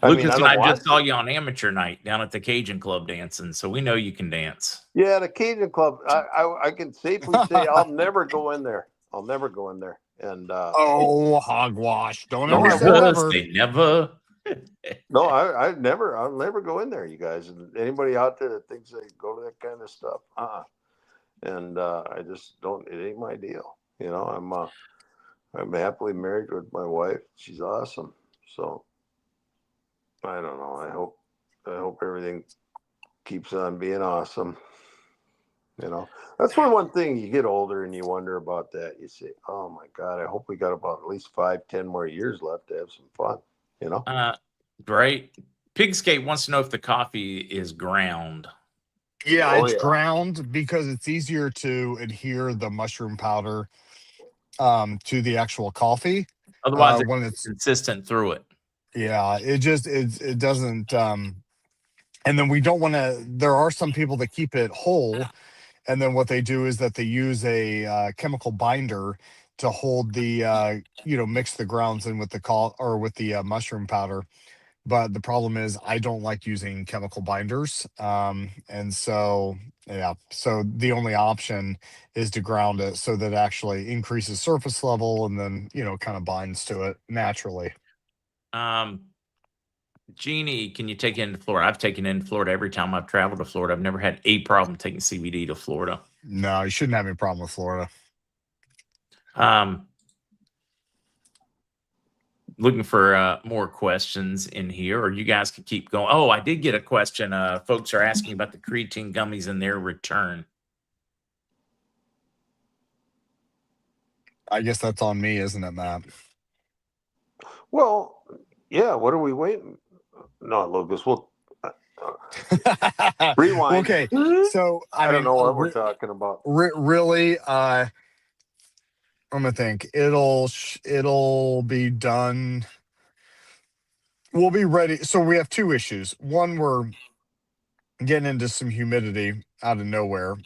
Lucas and I just saw you on amateur night down at the Cajun Club dancing, so we know you can dance. Yeah, the Cajun Club. I can safely say I'll never go in there. I'll never go in there. And hogwash! Don't ever say never. They never. No, I'll never go in there, you guys. And anybody out there that thinks they go to that kind of stuff, And I just don't. It ain't my deal. I'm happily married with my wife. She's awesome. So I don't know. I hope everything keeps on being awesome. That's one thing. You get older and you wonder about that. You say, "Oh my God, I hope we got about at least 5-10 more years left to have some fun." Right. Pigscape wants to know if the coffee is ground. Yeah, it's ground because it's easier to adhere the mushroom powder to the actual coffee. Otherwise, when it's consistent through it. Yeah, it doesn't. And then we don't want to. There are some people that keep it whole, and then what they do is that they use a chemical binder to hold the mix the grounds in with the mushroom powder. But the problem is I don't like using chemical binders. And so the only option is to ground it so that it actually increases surface level and then, kind of binds to it naturally. Jeannie, can you take it into Florida? I've taken it into Florida every time I've traveled to Florida. I've never had a problem taking CBD to Florida. No, you shouldn't have any problem with Florida. Looking for more questions in here, or you guys can keep going. Oh, I did get a question. Folks are asking about the creatine gummies and their return. I guess that's on me, isn't it, Matt? Well, yeah. What are we waiting? No, Lucas. We'll rewind. Okay, so I don't know what we're talking about. Really, I'm gonna think it'll be done. We'll be ready. So we have 2 issues. One, we're getting into some humidity out of nowhere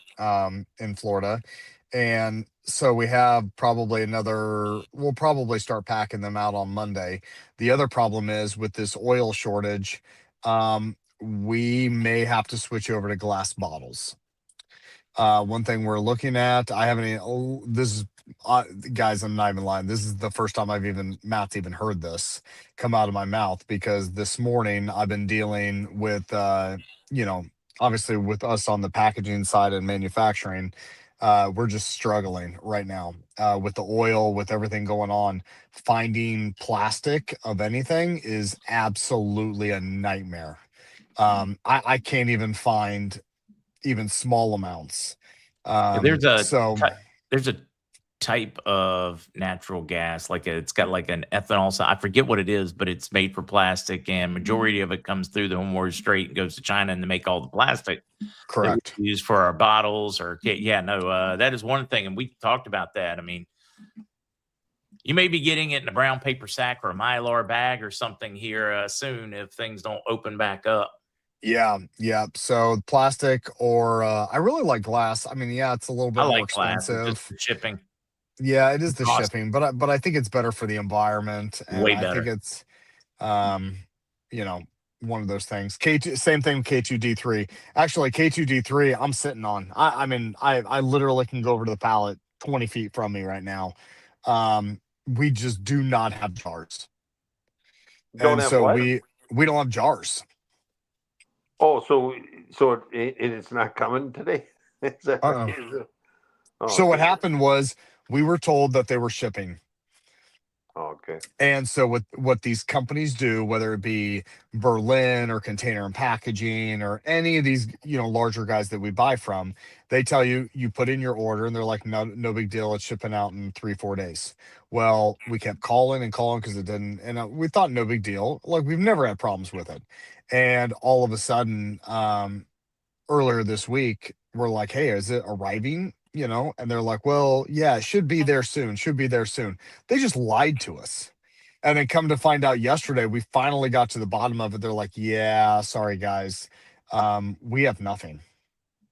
in Florida, and so we have probably we'll probably start packing them out on Monday. The other problem is with this oil shortage, we may have to switch over to glass bottles. One thing we're looking at, this is guys, I'm not even lying. This is the first time Matt's even heard this come out of my mouth, because this morning I've been dealing with, obviously with us on the packaging side and manufacturing, we're just struggling right now with the oil, with everything going on. Finding plastic of anything is absolutely a nightmare. I can't even find even small amounts. Yeah, there's a So there's a type of natural gas, it's got like an ethanol. So I forget what it is, but it's made for plastic, and majority of it comes through the Hormuz Strait and goes to China, and they make all the plastic that we correct. use for our bottles. Or yeah, no, that is one thing, and we talked about that. I mean, you may be getting it in a brown paper sack or a Mylar bag or something here soon if things don't open back up. Yeah, yeah. So plastic or I really like glass. I mean, yeah, it's a little I bit more like glass. It's just expensive. the shipping Yeah, it is the cost shipping, but I think it's better for the environment, and way I think better. it's um, you know, one of those things. K2, same thing with K2D3. Actually, K2D3, I'm sitting on. I mean, I literally can go over to the pallet 20 feet from me right now. We just do not have jars, Don't and have so what? we don't have jars. Oh, so it's not coming today? Is that Uh-uh. right? Is it? Oh, So what okay. happened was we were told that they were shipping. Oh, okay. And so what these companies do, whether it be Berlin or Container and Packaging or any of these, larger guys that we buy from, they tell you you put in your order and they're like, no big deal, it's shipping out in 3-4 days. Well, we kept calling and calling because it didn't, and we thought no big deal. Like we've never had problems with it. And all of a sudden, earlier this week, we're like, hey, is it arriving? And they're like, well, yeah, it should be there soon. Should be there soon. They just lied to us. And then come to find out yesterday, we finally got to the bottom of it. They're like, yeah, sorry, guys. We have nothing.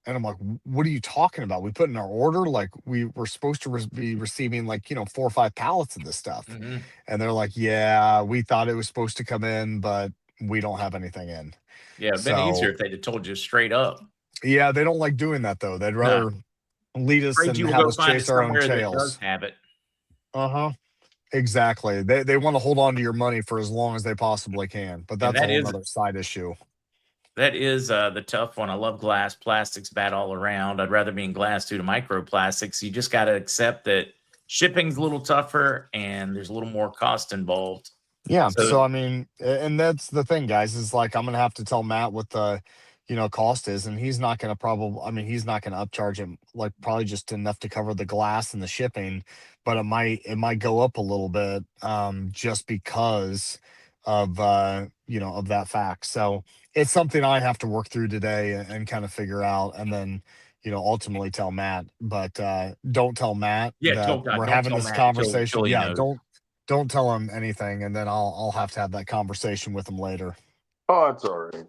And I'm like, what are you talking about? We put in our order, like we were supposed to be receiving 4 or 5 pallets of this stuff. Hmm. And they're like, yeah, we thought it was supposed to come in, but we don't have anything in. Yeah, it'd been easier So if they'd have told you straight up. yeah, they don't like doing that though. They'd No, rather lead us afraid you and will have go us find it chase our own somewhere that does tails. have it. Uh-huh. Exactly. They want to hold on to your money for as long as they possibly can, but And that's a whole nother side issue. that is the tough one. I love glass. Plastic's bad all around. I'd rather be in glass due to microplastics. You just got to accept that shipping's a little tougher and there's a little more cost involved. Yeah. So So I mean, and that's the thing, guys, is like I'm gonna have to tell Matt what the cost is, and he's not gonna he's not gonna upcharge him like probably just enough to cover the glass and the shipping, but it might go up a little bit just because of that fact. So it's something I have to work through today and kind of figure out and then ultimately tell Matt. But don't tell Matt yeah, that we're don't having tell this Matt until conversation. he Yeah, knows. don't tell him anything, and then I'll have to have that conversation with him later. Oh, it's all right.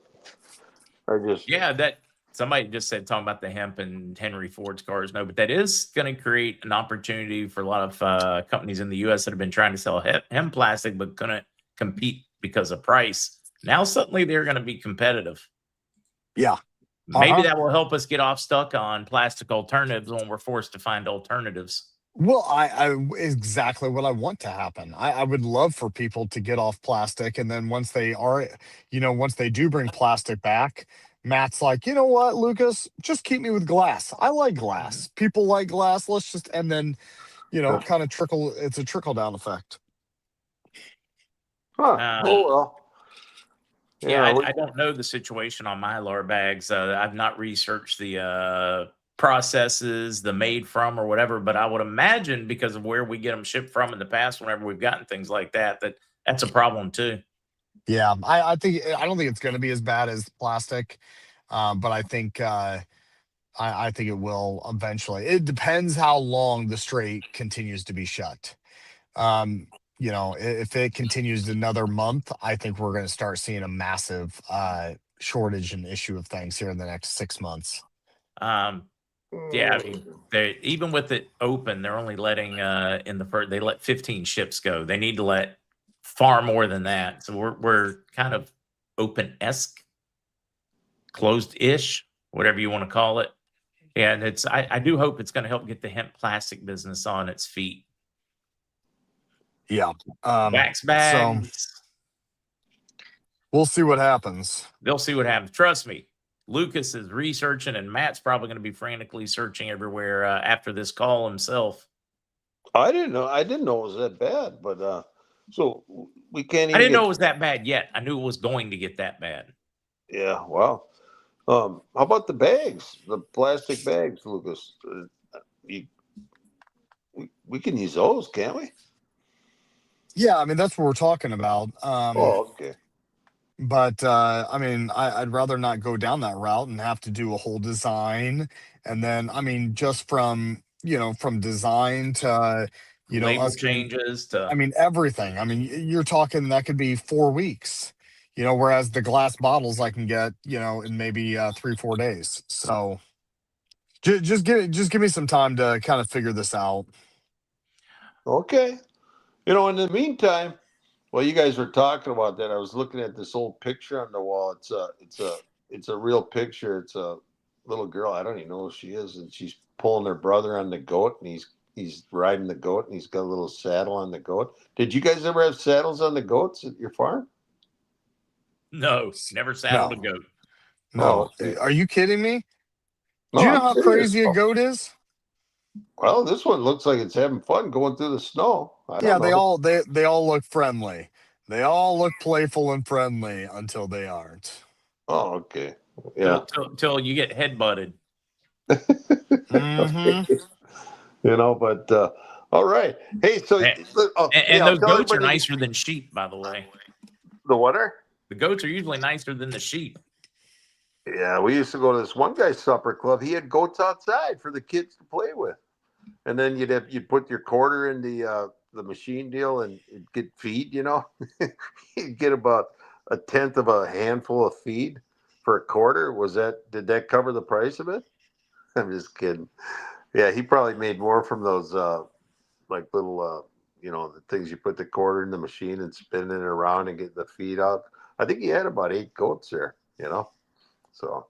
I just Yeah, that somebody just said talking about the hemp and Henry Ford's cars. No, but that is going to create an opportunity for a lot of companies in the U.S. that have been trying to sell hemp plastic but couldn't compete because of price. Now suddenly they're going to be competitive. Yeah. Maybe that will help us get off stuck on plastic alternatives when we're forced to find alternatives. Well, I exactly what I want to happen. I would love for people to get off plastic, and then once they do bring plastic back, Matt's like, you know what, Lucas, just keep me with glass. I like Mhm. glass. People like glass. Let's just and then kind of trickle. It's a trickle down effect. Uh, oh well. Yeah, Yeah, I don't know the situation on Mylar bags. I've not researched the processes, the made from or whatever, but I would imagine because of where we get them shipped from in the past, whenever we've gotten things like that, that's a problem too. Yeah, I don't think it's going to be as bad as plastic, but I think I think it will eventually. It depends how long the strait continues to be shut. Um, if it continues another month, I think we're going to start seeing a massive shortage and issue of things here in the next 6 months. Um, yeah, I mean, they even with it open, they're only letting in the first they let 15 ships go. They need to let far more than that. So we're kind of open-esque, closed-ish, whatever you want to call it. Yeah, and I do hope it's going to help get the hemp plastic business on its feet. Yeah. Wax So bags, we'll see what happens. they'll see what happens. Trust me, Lucas is researching, and Matt's probably going to be frantically searching everywhere after this call himself. I didn't know. I didn't know it was that bad. But so we can't even. I didn't know it was that bad yet. I knew it was going to get that bad. Yeah. Wow. How about the bags? The plastic bags, Lucas. We can use those, can't we? Yeah, I mean that's what we're talking about. Oh, okay. But I mean, I'd rather not go down that route and have to do a whole design, and then I mean, just from from design to Label us getting, changes to. I mean everything. I mean, you're talking that could be 4 weeks. Whereas the glass bottles I can get in maybe 3-4 days. So just give me some time to kind of figure this out. Okay. In the meantime, while you guys were talking about that, I was looking at this old picture on the wall. It's a real picture. It's a little girl. I don't even know who she is, and she's pulling her brother on the goat, and he's riding the goat, and he's got a little saddle on the goat. Did you guys ever have saddles on the goats at your farm? No, never saddled a No, goat. no. Okay. Are you kidding me? No, Do you know I'm how serious. crazy a goat is? Well, this one looks like it's having fun going through the snow. I Yeah, don't know. they all look friendly. They all look playful and friendly until they aren't. Oh, okay. Yeah. Till you get head butted. Hmm. But all right. Hey, so And, hey, and I'll those tell goats are everybody nicer than sheep, by the way. the what are? The goats are usually nicer than the sheep. Yeah, we used to go to this one guy's supper club. He had goats outside for the kids to play with, and then you'd put your quarter in the machine deal and it'd get feed. You'd get about a tenth of a handful of feed for a quarter. Did that cover the price of it? I'm just kidding. Yeah, he probably made more from those like little the things you put the quarter in the machine and spinning it around and get the feed out. I think he had about 8 goats there. So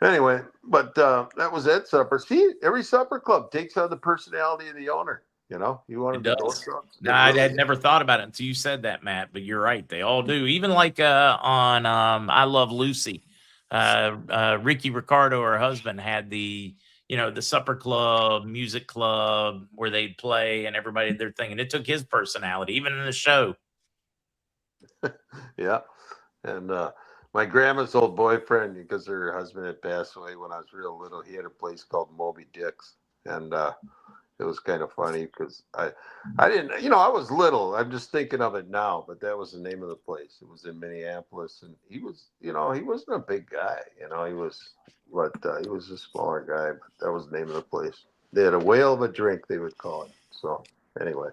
anyway, but that was that supper. See, every supper club takes on the personality of the owner. You It wanted the goat does. subs. No, I had never thought about it until you said that, Matt. But you're right; they all do. Even like on I Love Lucy, Ricky Ricardo, her husband, had the the supper club, music club where they'd play and everybody did their thing, and it took his personality, even in the show. Yeah, and my grandma's old boyfriend, because her husband had passed away when I was real little, he had a place called Moby Dick's, and it was kind of funny because I didn't, I was little. I'm just thinking of it now, but that was the name of the place. It was in Minneapolis, and he was, he wasn't a big guy. He was a smaller guy, but that was the name of the place. They had a whale of a drink, they would call it. So anyway.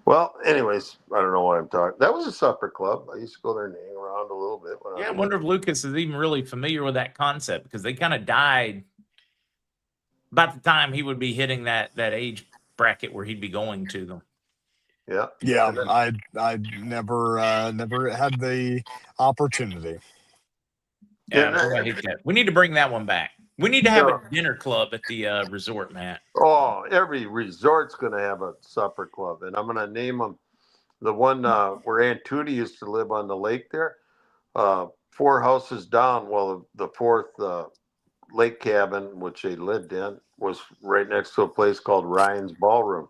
Well, anyways, I don't know what I'm talking. That was a supper club. I used to go there and hang around a little bit. Yeah, I wonder if Lucas is even really familiar with that concept because they kind of died about the time he would be hitting that age bracket where he'd be going to them. Yeah. Yeah, I never had the opportunity. Yeah, I hate that. We need to bring that one back. We need to have a dinner club at the resort, Matt. Oh, every resort's going to have a supper club, and I'm going to name them. The one where Aunt Tootie used to live on the lake there, 4 houses down. Well, the 4th lake cabin, which they lived in, was right next to a place called Ryan's Ballroom,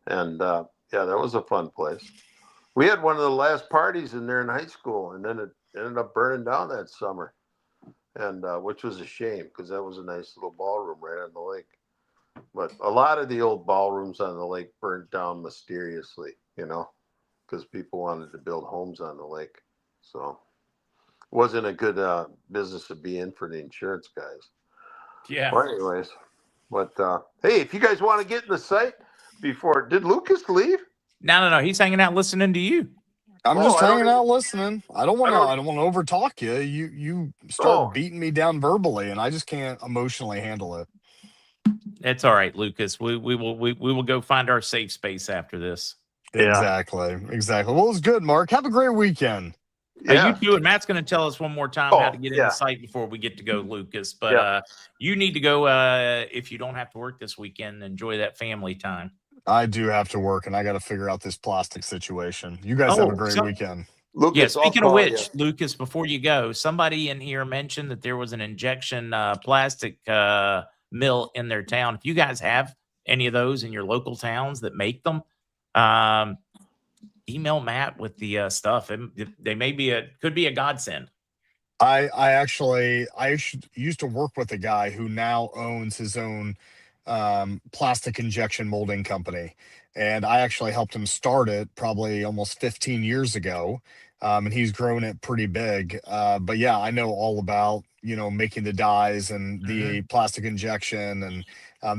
and yeah, that was a fun place. We had one of the last parties in there in high school, and then it ended up burning down that summer, and which was a shame because that was a nice little ballroom right on the lake. But a lot of the old ballrooms on the lake burnt down mysteriously, because people wanted to build homes on the lake. So it wasn't a good business to be in for the insurance guys. Yeah. Well, anyways, but hey, if you guys want to get in the site before, did Lucas leave? No. He's hanging out listening to you. I'm just hanging out listening. I don't want to overtalk you. You start beating me down verbally, and I just can't emotionally handle it. It's all right, Lucas. We will go find our safe space after this. Exactly. Well, it's good, Mark. Have a great weekend. Yeah. You too, and Matt's going to tell us one more time how to get in the site before we get to go, Lucas. But you need to go if you don't have to work this weekend. Enjoy that family time. I do have to work, and I got to figure out this plastic situation. You guys have a great weekend. Lucas, Yeah, I'll speaking of call which, you. Lucas, before you go, somebody in here mentioned that there was an injection plastic mill in their town. If you guys have any of those in your local towns that make them, um, email Matt with the stuff. They may be could be a godsend. Used to work with a guy who now owns his own plastic injection molding company, and I actually helped him start it probably almost 15 years ago, and he's grown it pretty big. But yeah, I know all about making the dyes and the plastic injection, and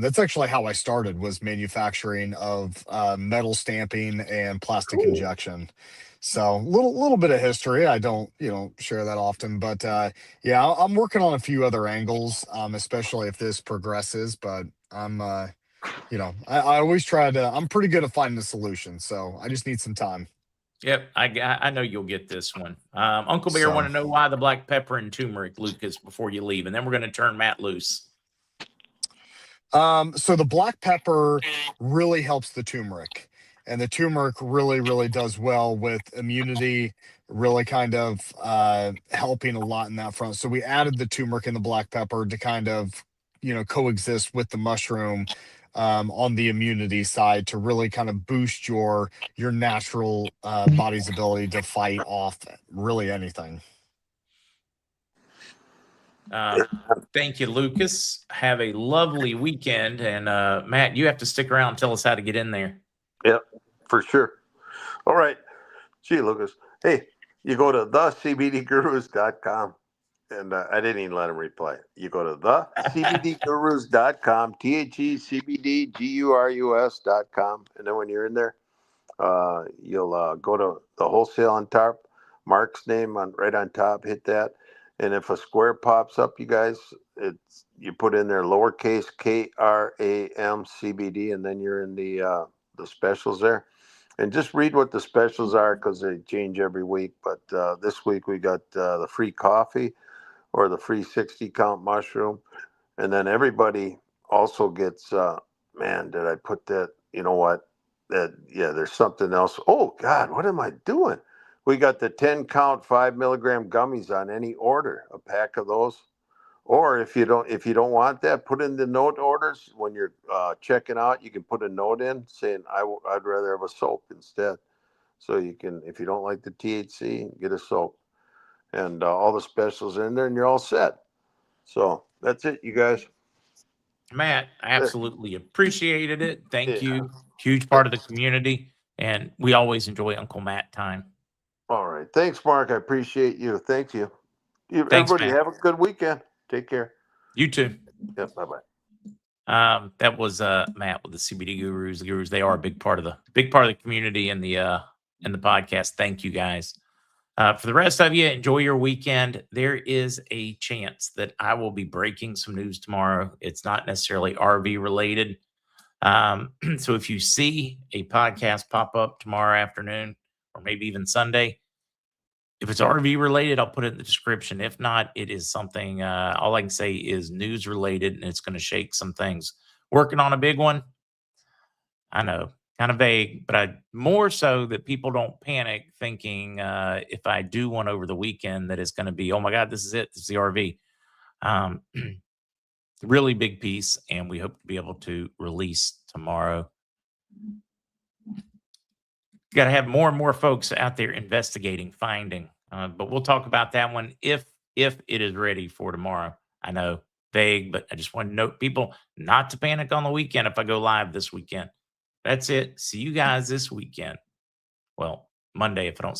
that's actually how I started, was manufacturing of metal stamping and plastic Cool. injection. So little bit of history. I don't share that often, but yeah, I'm working on a few other angles, especially if this progresses. But I always try to. I'm pretty good at finding a solution, so I just need some time. Yep, I know you'll get this one. Uncle Bear So want to know why the black pepper and turmeric, Lucas, before you leave, and then we're going to turn Matt loose. so the black pepper really helps the turmeric, and the turmeric really does well with immunity, really kind of helping a lot in that front. So we added the turmeric and the black pepper to kind of coexist with the mushroom on the immunity side, to really kind of boost your natural body's ability to fight off really anything. Thank you, Lucas. Have a lovely weekend. And Matt, you have to stick around and tell us how to get in there. Yep, for sure. All right. See you, Lucas. Hey, you go to thecbdgurus.com. And I didn't even let him reply. You go to thecbdgurus.com, THECBDGURUS.com. And then when you're in there, you'll go to the wholesale on top, Mark's name right on top, hit that. And if a square pops up, you guys, you put in there lowercase KRAM CBD, and then you're in the specials there. And just read what the specials are, because they change every week. But this week we got the free coffee, or the free 60 count mushroom. And then everybody also gets, man, did I put that? You know what? There's something else. Oh God, what am I doing? We got the 10 count 5 milligram gummies on any order, a pack of those. Or if you don't want that, put in the note orders when you're checking out. You can put a note in saying I'd rather have a soap instead. So you can, if you don't like the THC, get a soap. And all the specials are in there, and you're all set. So that's it, you guys. Matt, I absolutely appreciated it. Thank Yeah. you. Huge part of the community. And we always enjoy Uncle Matt time. All right. Thanks, Mark. I appreciate you. Thank you. Thanks, Everybody Matt. have a good weekend. Take care. You too. Yep. Bye-bye. That was Matt with the CBD Gurus. The Gurus, they are a big part of the community in the podcast. Thank you guys. For the rest of you, enjoy your weekend. There is a chance that I will be breaking some news tomorrow. It's not necessarily RV related. So if you see a podcast pop up tomorrow afternoon, or maybe even Sunday, if it's RV related, I'll put it in the description. If not, it is something, all I can say is news related, and it's going to shake some things. Working on a big one. I know, kind of vague, but more so that people don't panic thinking if I do one over the weekend that it's going to be, oh my God, this is it. This is the RV. Really big piece, and we hope to be able to release tomorrow. Got to have more and more folks out there investigating, finding. But we'll talk about that one if it is ready for tomorrow. I know, vague, but I just want to note people not to panic on the weekend if I go live this weekend. That's it. See you guys this weekend. Well, Monday if I don't